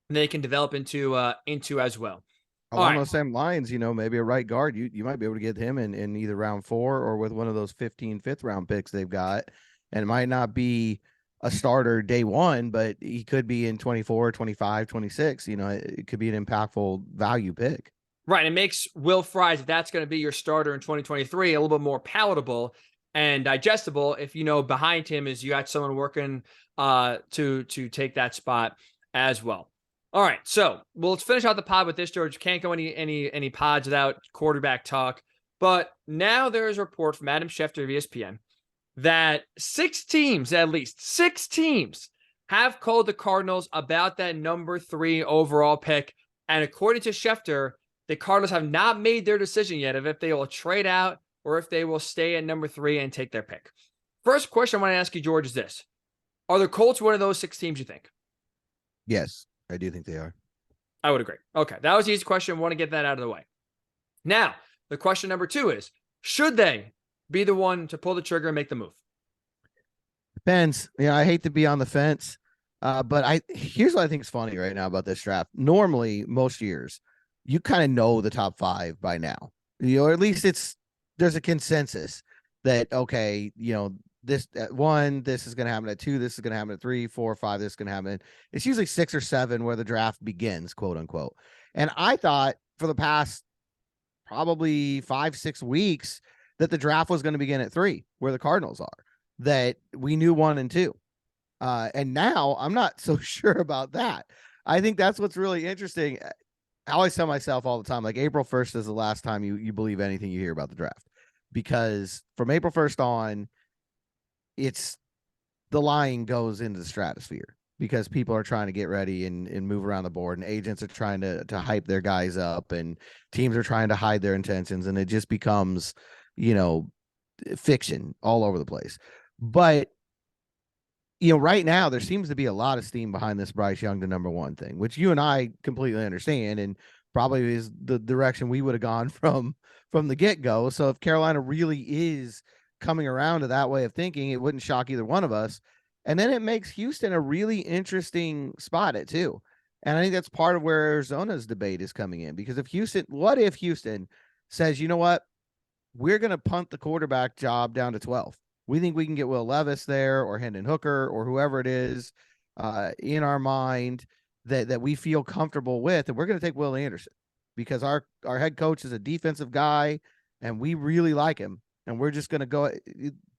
they can develop into as well. Along those same lines, maybe a right guard, you might be able to get him in either round 4 or with one of those 15 fifth round picks they've got. And it might not be a starter day 1, but he could be in 24, 25, 26. It could be an impactful value pick. Right. It makes Will Fries, if that's going to be your starter in 2023, a little bit more palatable and digestible if behind him is you got someone working to take that spot as well. All right, so let's finish out the pod with this, George. Can't go any pods without quarterback talk. But now there is a report from Adam Schefter of ESPN that 6 teams, at least 6 teams, have called the Cardinals about that number 3 overall pick. And according to Schefter, the Cardinals have not made their decision yet of if they will trade out or if they will stay at number 3 and take their pick. First question I want to ask you, George, is this. Are the Colts one of those 6 teams you think? Yes. I do think they are. I would agree. Okay, that was the easy question. I want to get that out of the way. Now, the question number 2 is, should they be the one to pull the trigger and make the move? Depends. I hate to be on the fence, but here's what I think is funny right now about this draft. Normally, most years, you kind of know the top 5 by now. Or at least there's a consensus that, okay, this at 1, this is going to happen at 2, this is going to happen at 3, 4, 5, this is going to happen. It's usually 6 or 7 where the draft begins, quote unquote. And I thought for the past probably 5-6 weeks that the draft was going to begin at 3, where the Cardinals are, that we knew 1 and 2. And now I'm not so sure about that. I think that's what's really interesting. I always tell myself all the time, like April 1st is the last time you believe anything you hear about the draft, because from April 1st on, the lying goes into the stratosphere because people are trying to get ready and move around the board, and agents are trying to hype their guys up, and teams are trying to hide their intentions, and it just becomes, fiction all over the place. But, right now there seems to be a lot of steam behind this Bryce Young to number 1 thing, which you and I completely understand, and probably is the direction we would have gone from the get-go. So if Carolina really is coming around to that way of thinking, it wouldn't shock either one of us. And then it makes Houston a really interesting spot at 2. And I think that's part of where Arizona's debate is coming in, because what if Houston says, you know what, we're going to punt the quarterback job down to 12. We think we can get Will Levis there or Hendon Hooker or whoever it is in our mind that we feel comfortable with. And we're going to take Will Anderson because our head coach is a defensive guy and we really like him. And we're just going to go.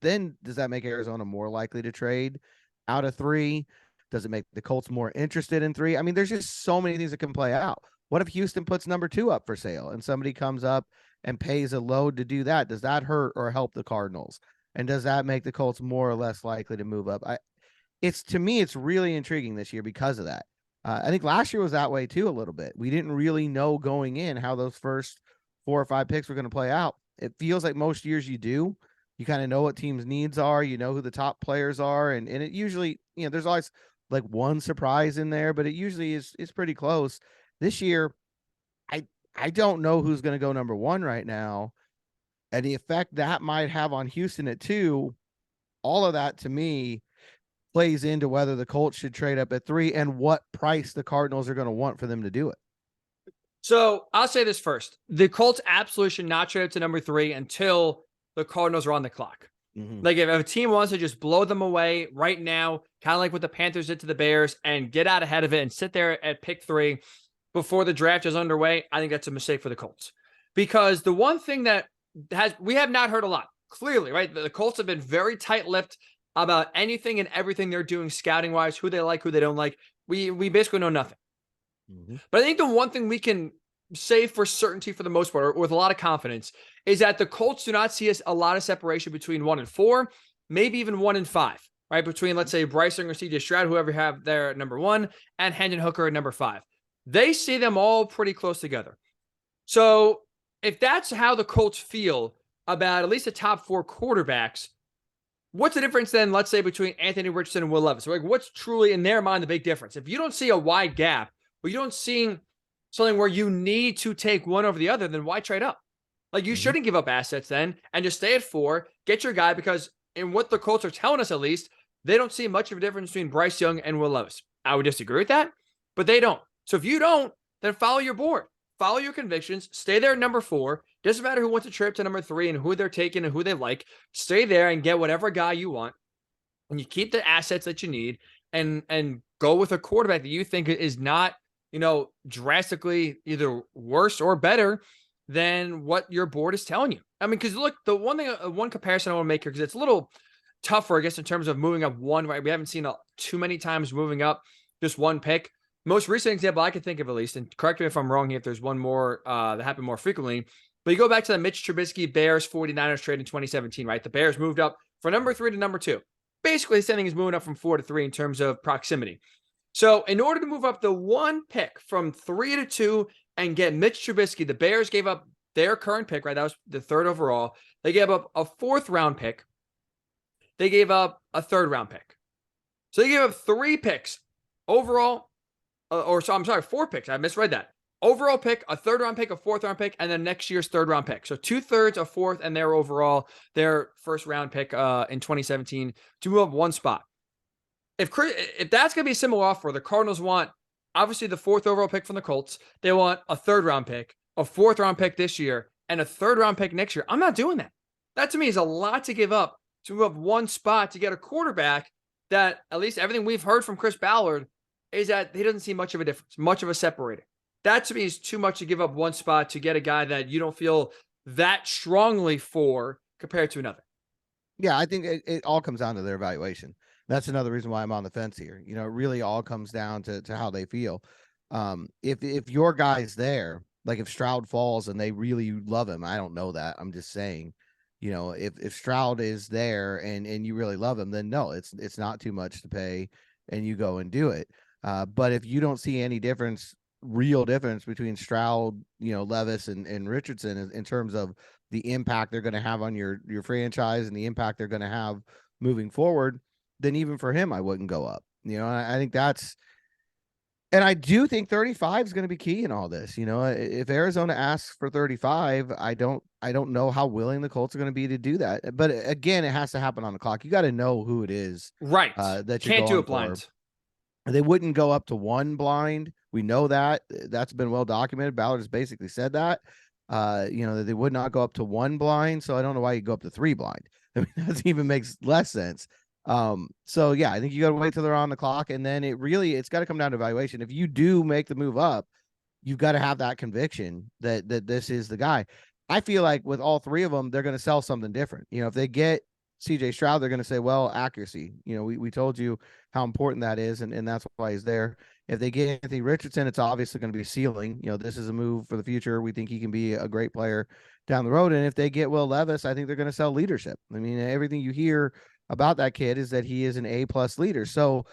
Then does that make Arizona more likely to trade out of 3? Does it make the Colts more interested in 3? I mean, there's just so many things that can play out. What if Houston puts number 2 up for sale and somebody comes up and pays a load to do that? Does that hurt or help the Cardinals? And does that make the Colts more or less likely to move up? To me, it's really intriguing this year because of that. I think last year was that way too, a little bit. We didn't really know going in how those first 4 or 5 picks were going to play out. It feels like most years you do. You kind of know what teams' needs are. You know who the top players are. And it usually, there's always like one surprise in there, but it usually is pretty close. This year, I don't know who's going to go number 1 right now. And the effect that might have on Houston at 2, all of that to me plays into whether the Colts should trade up at 3 and what price the Cardinals are going to want for them to do it. So I'll say this first. The Colts absolutely should not trade up to number 3 until the Cardinals are on the clock. Mhm. Like if a team wants to just blow them away right now, kind of like what the Panthers did to the Bears, and get out ahead of it and sit there at pick 3 before the draft is underway, I think that's a mistake for the Colts. Because the one thing that we have not heard a lot, clearly, right? The Colts have been very tight-lipped about anything and everything they're doing scouting-wise, who they like, who they don't like. We basically know nothing. Mhm. But I think the one thing we can say for certainty for the most part, or with a lot of confidence, is that the Colts do not see a lot of separation between 1 and 4, maybe even 1 and 5, right? Between, let's say, Bryce Young or CJ Stroud, whoever you have there at number 1, and Hendon Hooker at number 5. They see them all pretty close together. So if that's how the Colts feel about at least the top 4 quarterbacks, what's the difference then, let's say, between Anthony Richardson and Will Levis? Like, what's truly in their mind the big difference? If you don't see a wide gap, or you don't see something where you need to take one over the other, then why trade up? Like, you Mhm. shouldn't give up assets then and just stay at 4, get your guy, because in what the Colts are telling us, at least, they don't see much of a difference between Bryce Young and Will Levis. I would disagree with that, but they don't. So if you don't, then follow your board, follow your convictions, stay there at number 4. Doesn't matter who wants to trade up to number 3 and who they're taking and who they like. Stay there and get whatever guy you want, and you keep the assets that you need, and go with a quarterback that you think is not, drastically either worse or better than what your board is telling you. I mean, because look, the one comparison I want to make here, because it's a little tougher, I guess, in terms of moving up one, right? We haven't seen too many times moving up just one pick. Most recent example I can think of, at least, and correct me if I'm wrong here, if there's one more that happened more frequently, but you go back to the Mitch Trubisky Bears 49ers trade in 2017, right? The Bears moved up from number 3 to number 2. Basically, the same thing is moving up from 4 to 3 in terms of proximity. So in order to move up the one pick from 3 to 2 and get Mitch Trubisky, the Bears gave up their current pick, right? That was the 3rd overall. They gave up a 4th round pick. They gave up a 3rd round pick. So they gave up 3 picks overall, I'm sorry, 4 picks. I misread that. Overall pick, a 3rd round pick, a 4th round pick, and then next year's 3rd round pick. So 2/3, a 4th, and their 1st round pick in 2017 to move up one spot. If that's going to be a similar offer, the Cardinals want obviously the 4th overall pick from the Colts. They want a 3rd round pick, a 4th round pick this year, and a 3rd round pick next year. I'm not doing that. That to me is a lot to give up to move up one spot to get a quarterback that, at least everything we've heard from Chris Ballard, is that he doesn't see much of a difference, much of a separator. That to me is too much to give up one spot to get a guy that you don't feel that strongly for compared to another. Yeah, I think it all comes down to their evaluation. That's another reason why I'm on the fence here. It really all comes down to how they feel. If your guy's there, like if Stroud falls and they really love him, I don't know that. I'm just saying, if Stroud is there and you really love him, then no, it's not too much to pay, and you go and do it. But if you don't see any real difference between Stroud, Levis and Richardson in terms of the impact they're going to have on your franchise and the impact they're going to have moving forward, then even for him, I wouldn't go up. I think and I do think 35 is going to be key in all this. If Arizona asks for 35, I don't know how willing the Colts are going to be to do that. But again, it has to happen on the clock. You got to know who it is, right? That you're Can't do going it blind. for. They wouldn't go up to 1 blind. We know that. That's been well documented. Ballard has basically said that. That they would not go up to 1 blind. So I don't know why you go up to 3 blind. I mean, that even makes less sense. So yeah, I think you got to wait till they're on the clock, and then it's got to come down to evaluation. If you do make the move up, you've got to have that conviction that this is the guy. I feel like with all 3 of them, they're going to sell something different. If they get CJ Stroud, they're going to say, well, accuracy. We told you how important that is, and that's why he's there. If they get Anthony Richardson, it's obviously going to be ceiling. This is a move for the future. We think he can be a great player down the road. And if they get Will Levis, I think they're going to sell leadership. I mean, everything you hear about that kid is that he is an A+ leader. So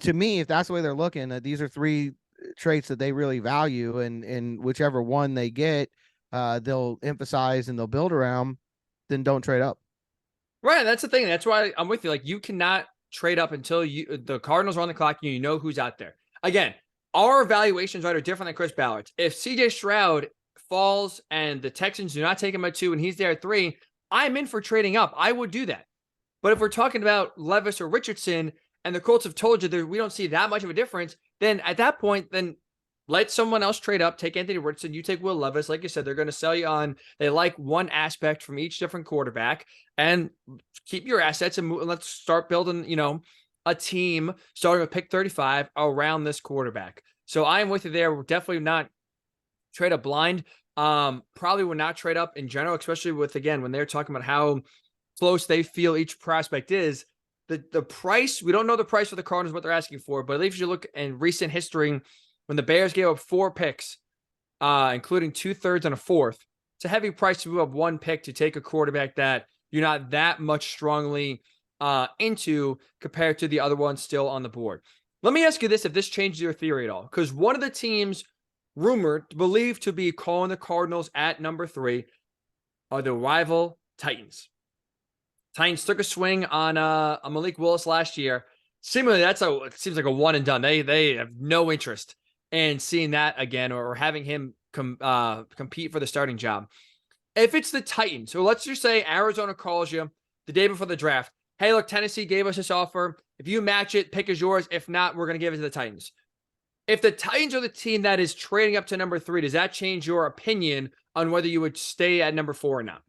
to me, if that's the way they're looking, these are 3 traits that they really value, and whichever one they get, they'll emphasize and they'll build around, then don't trade up. Right. That's the thing. That's why I'm with you. Like, you cannot trade up until the Cardinals are on the clock and you know who's out there. Again, our evaluations, right, are different than Chris Ballard's. If CJ Stroud falls and the Texans do not take him at 2 and he's there at 3, I'm in for trading up. I would do that. But if we're talking about Levis or Richardson and the Colts have told you that we don't see that much of a difference, then at that point, then let someone else trade up, take Anthony Richardson, you take Will Levis. Like you said, they're going to sell you on, they like one aspect from each different quarterback, and keep your assets and let's start building, a team starting with pick 35 around this quarterback. So I am with you there. We're definitely not trade up blind. Probably would not trade up in general, especially with, again, when they're talking about how close they feel each prospect is. The price, we don't know the price for the Cardinals, what they're asking for, but if you look in recent history, when the Bears gave up 4 picks, including 2/3 and a fourth, it's a heavy price to move up 1 pick to take a quarterback that you're not that much strongly into compared to the other ones still on the board. Let me ask you this, if this changes your theory at all, because one of the teams rumored, believed to be calling the Cardinals at number 3 are the rival Titans. Titans took a swing on Malik Willis last year. Similarly, it seems like a one and done. They have no interest in seeing that again or having him compete for the starting job. If it's the Titans, so let's just say Arizona calls you the day before the draft. Hey, look, Tennessee gave us this offer. If you match it, pick is yours. If not, we're going to give it to the Titans. If the Titans are the team that is trading up to number 3, does that change your opinion on whether you would stay at number 4 or not?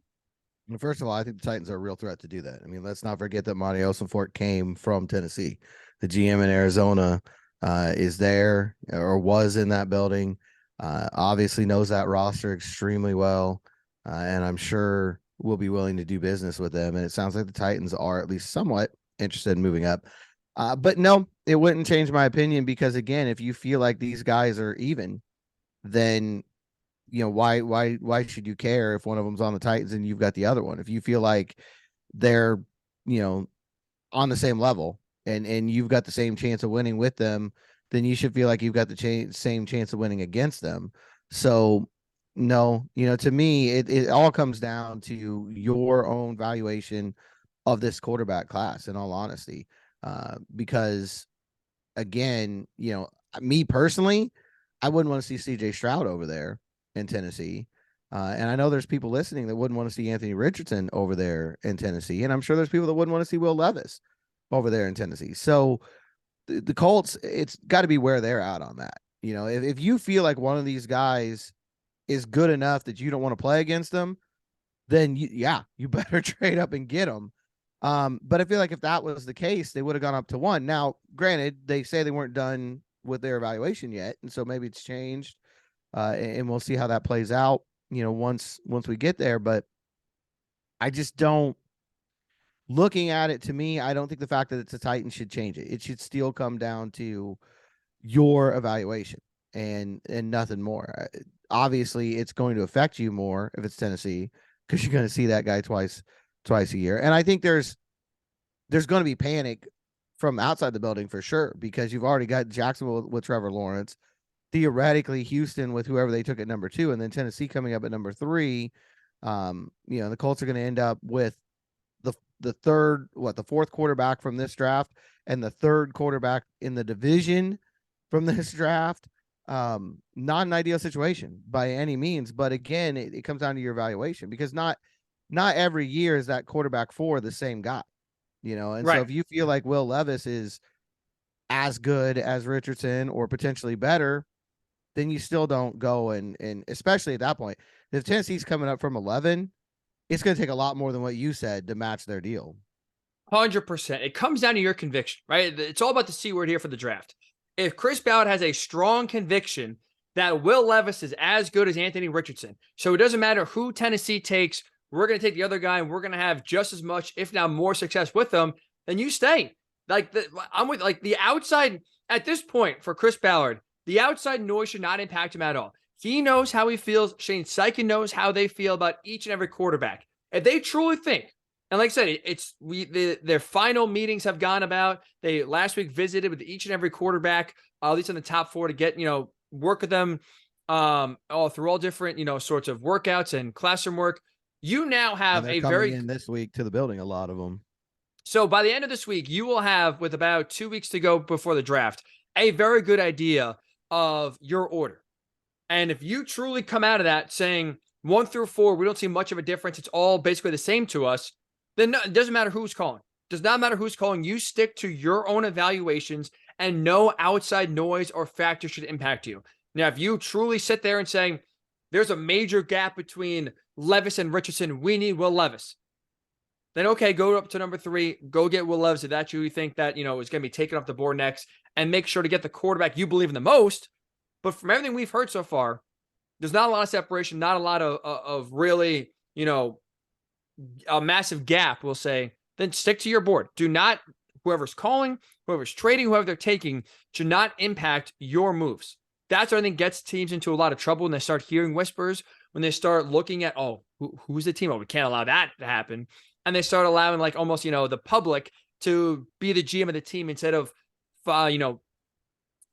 Well, first of all, I think the Titans are a real threat to do that. I mean, let's not forget that Monty Ossenfort came from Tennessee. The GM in Arizona is there or was in that building. Obviously knows that roster extremely well, and I'm sure will be willing to do business with them. And it sounds like the Titans are at least somewhat interested in moving up. But no, it wouldn't change my opinion because, again, if you feel like these guys are even, then why should you care if one of them's on the Titans and you've got the other one? If you feel like they're, on the same level and you've got the same chance of winning with them, then you should feel like you've got the same chance of winning against them. So no, to me, it all comes down to your own valuation of this quarterback class, in all honesty, because again, me personally, I wouldn't want to see CJ Stroud over there in Tennessee. And I know there's people listening that wouldn't want to see Anthony Richardson over there in Tennessee. And I'm sure there's people that wouldn't want to see Will Levis over there in Tennessee. So the Colts, it's got to be where they're at on that. If you feel like one of these guys is good enough that you don't want to play against them, then you better trade up and get them. But I feel like if that was the case, they would have gone up to 1. Now, granted, they say they weren't done with their evaluation yet, and so maybe it's changed. And we'll see how that plays out, once we get there. But I just don't, looking at it, to me, I don't think the fact that it's a Titan should change it. It should still come down to your evaluation and nothing more. Obviously, it's going to affect you more if it's Tennessee because you're going to see that guy twice a year. And I think there's going to be panic from outside the building for sure, because you've already got Jacksonville with Trevor Lawrence, theoretically Houston with whoever they took at number 2, and then Tennessee coming up at number 3. The Colts are going to end up with the fourth quarterback from this draft and the third quarterback in the division from this draft. Not an ideal situation by any means, but again, it comes down to your evaluation, because not every year is that quarterback 4 the same guy, and Right. So if you feel like Will Levis is as good as Richardson or potentially better, then you still don't go and especially at that point, if Tennessee's coming up from 11, it's going to take a lot more than what you said to match their deal. 100%. It comes down to your conviction, right? It's all about the C word here for the draft. If Chris Ballard has a strong conviction that Will Levis is as good as Anthony Richardson, so it doesn't matter who Tennessee takes, we're going to take the other guy and we're going to have just as much, if not more success with them, then you stay. I'm with the outside at this point for Chris Ballard. The outside noise should not impact him at all. He knows how he feels. Shane Steichen knows how they feel about each and every quarterback. If they truly think, and like I said, their final meetings have gone about. They last week visited with each and every quarterback, at least in the top 4, to get, work with them all through all different, sorts of workouts and classroom work. You now have a very in this week to the building, a lot of them. So by the end of this week, you will have, with about 2 weeks to go before the draft, a very good idea of your order. And if you truly come out of that saying 1 through 4, we don't see much of a difference, it's all basically the same to us, then it doesn't matter who's calling. Does not matter who's calling. You stick to your own evaluations and no outside noise or factor should impact you. Now, if you truly sit there and saying there's a major gap between Levis and Richardson, we need Will Levis, then okay, go up to number 3, go get Will Levis if that's who you think that, is going to be taken off the board next, and make sure to get the quarterback you believe in the most. But from everything we've heard so far, there's not a lot of separation, not a lot of really, a massive gap, we'll say. Then stick to your board. Do not, whoever's calling, whoever's trading, whoever they're taking, should not impact your moves. That's what I think gets teams into a lot of trouble when they start hearing whispers, when they start looking at, who's the team? Oh, we can't allow that to happen. And they start allowing like almost, the public to be the GM of the team instead of,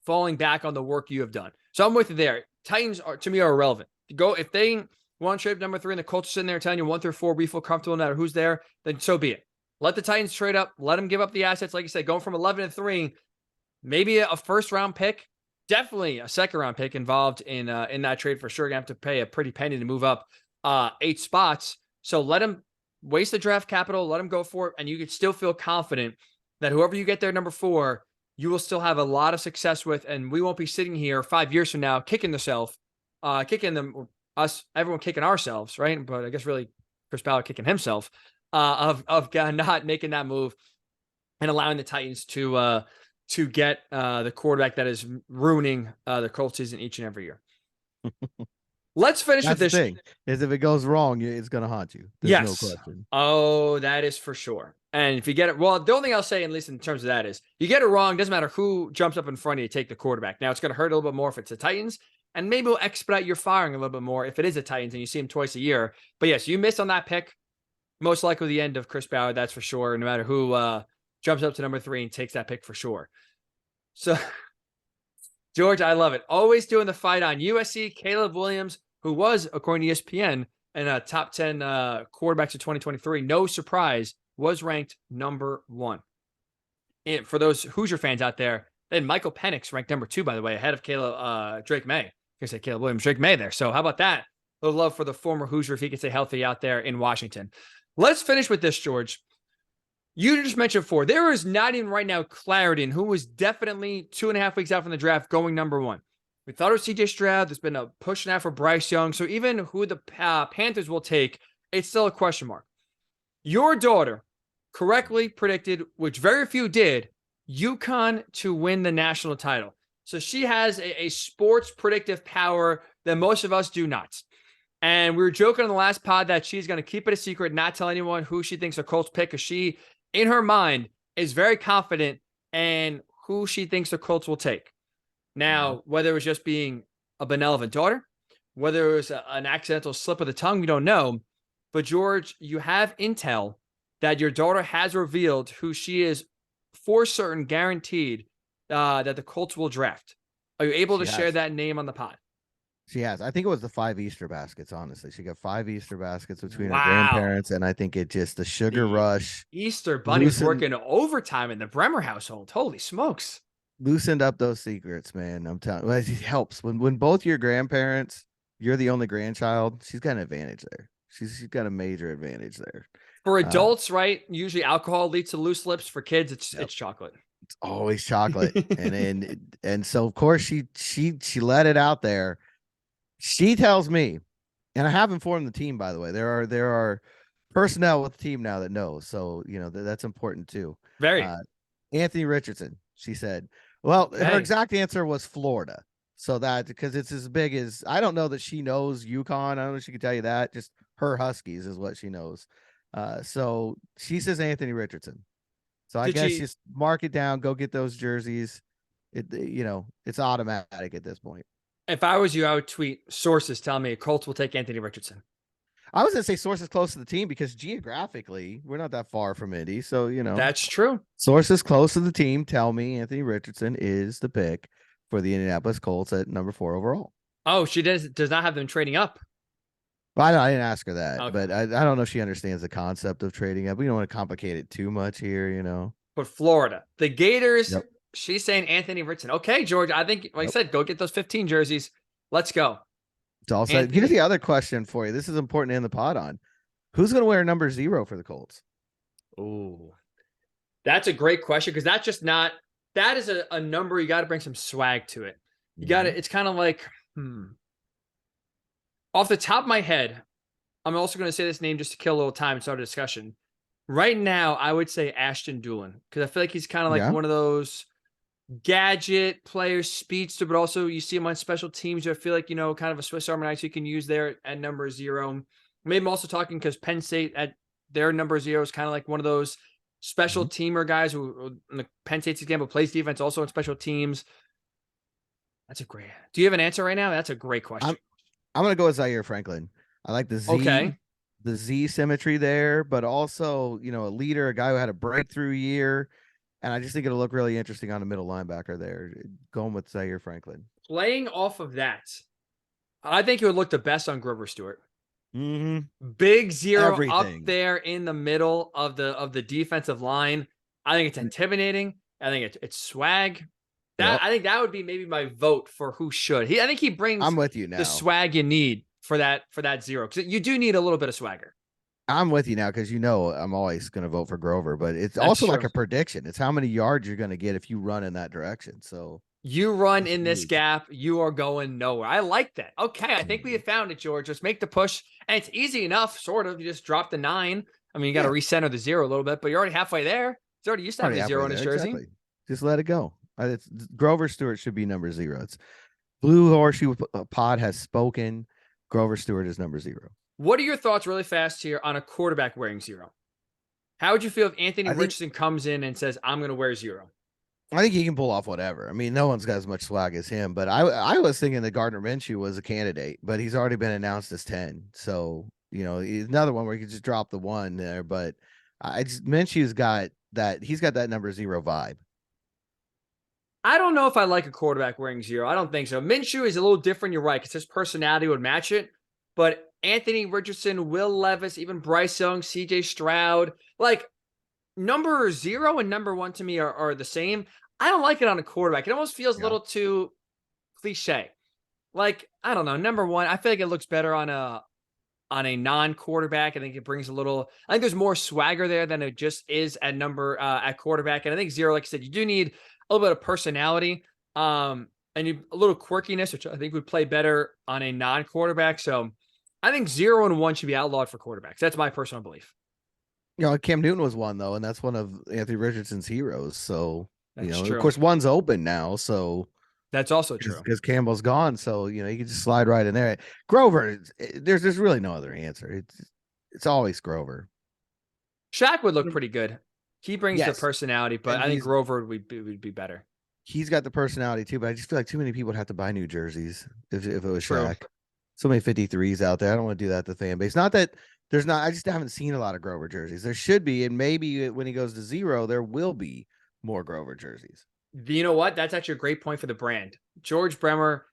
falling back on the work you have done. So I'm with you there. Titans to me are irrelevant. If they want to trade number 3 and the Colts are sitting there telling you 1 through 4, we feel comfortable no matter who's there, then so be it. Let the Titans trade up. Let them give up the assets. Like you said, going from 11 to 3, maybe a first round pick, definitely a second round pick involved in that trade for sure. You're going to have to pay a pretty penny to move up 8 spots. So let them waste the draft capital, let them go for it. And you can still feel confident that whoever you get there, number 4, you will still have a lot of success with. And we won't be sitting here 5 years from now, kicking everyone kicking ourselves, right? But I guess really Chris Ballard kicking himself of not making that move and allowing the Titans to get the quarterback that is ruining the Colts season each and every year. Let's finish with this. The thing is, if it goes wrong, it's going to haunt you. There's no question. Oh, that is for sure. And if you get it, well, the only thing I'll say, at least in terms of that, is you get it wrong, doesn't matter who jumps up in front of you to take the quarterback. Now, it's going to hurt a little bit more if it's the Titans, and maybe we'll expedite your firing a little bit more if it is the Titans and you see him twice a year. But yes, you missed on that pick. Most likely the end of Chris Ballard, that's for sure, no matter who jumps up to number 3 and takes that pick for sure. So, George, I love it. Always doing the fight on USC. Caleb Williams, who was, according to ESPN, in a top 10 quarterbacks of 2023, no surprise, was ranked number 1. And for those Hoosier fans out there, then Michael Penix ranked number 2, by the way, ahead of Drake May. I can say Caleb Williams, Drake May there. So how about that? A little love for the former Hoosier, if he can stay healthy out there in Washington. Let's finish with this, George. You just mentioned before, there is not even right now clarity in who was definitely 2.5 weeks out from the draft going number 1. We thought it was CJ Stroud. There's been a push now for Bryce Young. So even who the Panthers will take, it's still a question mark. Your daughter correctly predicted, which very few did, UConn to win the national title. So she has a sports predictive power that most of us do not. And we were joking on the last pod that she's going to keep it a secret, not tell anyone who she thinks a Colts pick, because she, in her mind, is very confident in who she thinks the Colts will take. Now, whether it was just being a benevolent daughter, whether it was an accidental slip of the tongue, we don't know. But George, you have intel that your daughter has revealed who she is for certain guaranteed that the Colts will draft. Are you able to share that name on the pod? She has. I think it was the 5 Easter baskets, honestly. She got 5 Easter baskets between her grandparents, and I think it just the sugar rush. Easter Bunny was working overtime in the Bremer household. Holy smokes. Loosened up those secrets, man. I'm telling you. Well, it helps. When both your grandparents, you're the only grandchild, she's got an advantage there. She's got a major advantage there. For adults, right? Usually alcohol leads to loose lips. For kids, it's chocolate. It's always chocolate. and so of course she let it out there. She tells me, and I have informed the team, by the way, there are personnel with the team now that knows. So, that's important too. Very. Anthony Richardson, she said, well, her exact answer was Florida. So that, because it's as big as, I don't know that she knows UConn. I don't know if she can tell you that. Just her Huskies is what she knows. So she says Anthony Richardson. So I guess just mark it down, go get those jerseys. It's automatic at this point. If I was you, I would tweet sources telling me Colts will take Anthony Richardson. I was going to say sources close to the team because geographically we're not that far from Indy. So, that's true. Sources close to the team tell me Anthony Richardson is the pick for the Indianapolis Colts at number 4 overall. Oh, she does not have them trading up. Well, I didn't ask her that, okay. But I don't know if she understands the concept of trading up. We don't want to complicate it too much here, But Florida, the Gators, she's saying Anthony Richardson. Okay, George, I think, like I said, go get those 15 jerseys. Let's go. It's all set. Here's the other question for you. This is important to end the pod on. Who's going to wear number 0 for the Colts? Ooh, that's a great question because that's just not – that is a number you got to bring some swag to it. You got Mhm. it. It's kind of like, off the top of my head, I'm also going to say this name just to kill a little time and start a discussion. Right now, I would say Ashton Doolin because I feel like he's kind of like Yeah. one of those gadget players, speedster, but also you see him on special teams. I feel like, kind of a Swiss Army knife you can use there at number 0. Maybe I'm also talking because Penn State at their number 0 is kind of like one of those special Mhm. teamer guys who, in the Penn State's example, plays defense also in special teams. That's a great. Do you have an answer right now? That's a great I'm question. I'm gonna go with Zaire Franklin. I like Okay. the Z symmetry there, but also, a leader, a guy who had a breakthrough year. And I just think it'll look really interesting on the middle linebacker there. Going with Zaire Franklin. Playing off of that, I think it would look the best on Grover Stewart. Mm-hmm. Big 0 up Everything. there in the middle of the defensive line. I think it's intimidating. I think it's swag. Yep. I think that would be maybe my vote for who should. I think he brings I'm with you the now. swag you need for that 0 because you do need a little bit of swagger. I'm with you now because I'm always going to vote for Grover, but it's That's also like true. a prediction. It's how many yards you're going to get if you run in that direction. So You run it's in this huge. gap, you are going nowhere. I like that. Okay, I think we Mhm. have found it, George. Just make the push, and it's easy enough, sort of. You just drop the 9. I mean, you got to Yeah, recenter the 0 a little bit, but you're already halfway there. He's already used to having already a 0 halfway in his there. jersey. Exactly. Just let it go. Grover Stewart should be number 0. It's Blue Horseshoe Pod has spoken. Grover Stewart is number 0. What are your thoughts, really fast here, on a quarterback wearing 0? How would you feel if Anthony I think Richardson comes in and says, "I'm going to wear 0"? I think he can pull off whatever. I mean, no one's got as much swag as him. But I was thinking that Gardner Minshew was a candidate, but he's already been announced as 10. So he's another one where you could just drop the 1 there. But Minshew's got that. He's got that number 0 vibe. I don't know if I like a quarterback wearing 0. I don't think so. Minshew is a little different. You're right, because his personality would match it. But Anthony Richardson, Will Levis, even Bryce Young, CJ Stroud, like number 0 and number 1 to me are the same. I don't like it on a quarterback. It almost feels a Yeah. little too cliche. Like, I don't know, number 1, I feel like it looks better on a non-quarterback. I think it brings a little. I think there's more swagger there than it just is at quarterback. And I think 0, like I said, you do need a little bit of personality, and a little quirkiness, which I think would play better on a non-quarterback. So I think 0 and 1 should be outlawed for quarterbacks. That's my personal belief. Cam Newton was one though, and that's one of Anthony Richardson's heroes. So That's of true. course, one's open now. So That's also true. because Campbell's gone, so you can just slide right in there. Grover, there's really no other answer. It's always Grover. Shaq would look prety good. He brings the Yes, personality, but and I think Grover would be better. he's got the personality too. But I just feel like too many people would have to buy new jerseys if it was True. Shaq. So many 53s out there. I don't want to do that to the fan base. Not that there's not. I just haven't seen a lot of Grover jerseys. There should be, and maybe when he goes to 0, there will be more Grover jerseys. You know what? That's actually a great point for the brand. George Bremer,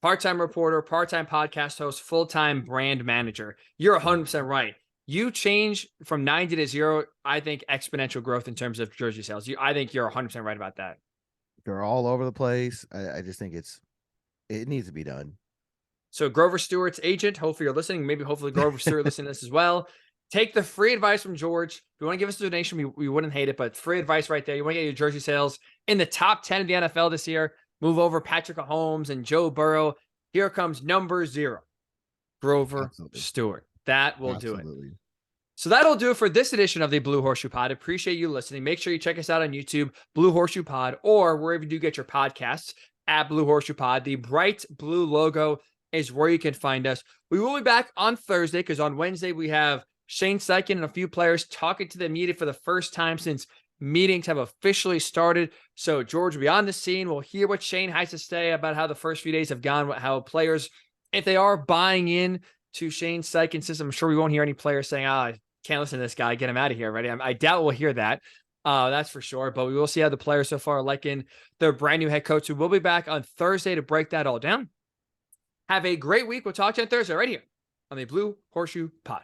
part-time reporter, part-time podcast host, full-time brand manager. You're 100% right. You change from 90 to 0, I think exponential growth in terms of jersey sales. I think you're 100% right about that. They're all over the place. I just think it needs to be done. So Grover Stewart's agent, hopefully you're listening. Maybe hopefully Grover Stewart listening to this as well. Take the free advice from George. If you want to give us a donation, we wouldn't hate it, but free advice right there. You want to get your jersey sales in the top 10 of the NFL this year. Move over Patrick Mahomes and Joe Burrow. Here comes number 0, Grover Absolutely. Stewart. That will do it. Absolutely. So that'll do it for this edition of the Blue Horseshoe Pod. Appreciate you listening. Make sure you check us out on YouTube, Blue Horseshoe Pod, or wherever you do get your podcasts at Blue Horseshoe Pod. The bright blue logo is where you can find us. We will be back on Thursday because on Wednesday we have Shane Steichen and a few players talking to the media for the first time since meetings have officially started. So George will be on the scene. We'll hear what Shane has to say about how the first few days have gone, how players, if they are buying in to Shane Steichen's system, I'm sure we won't hear any players saying, I can't listen to this guy, get him out of here already. I doubt we'll hear that. That's for sure. But we will see how the players so far are liking their brand new head coach, who will be back on Thursday to break that all down. Have a great week. We'll talk to you on Thursday right here on the Blue Horseshoe Pod.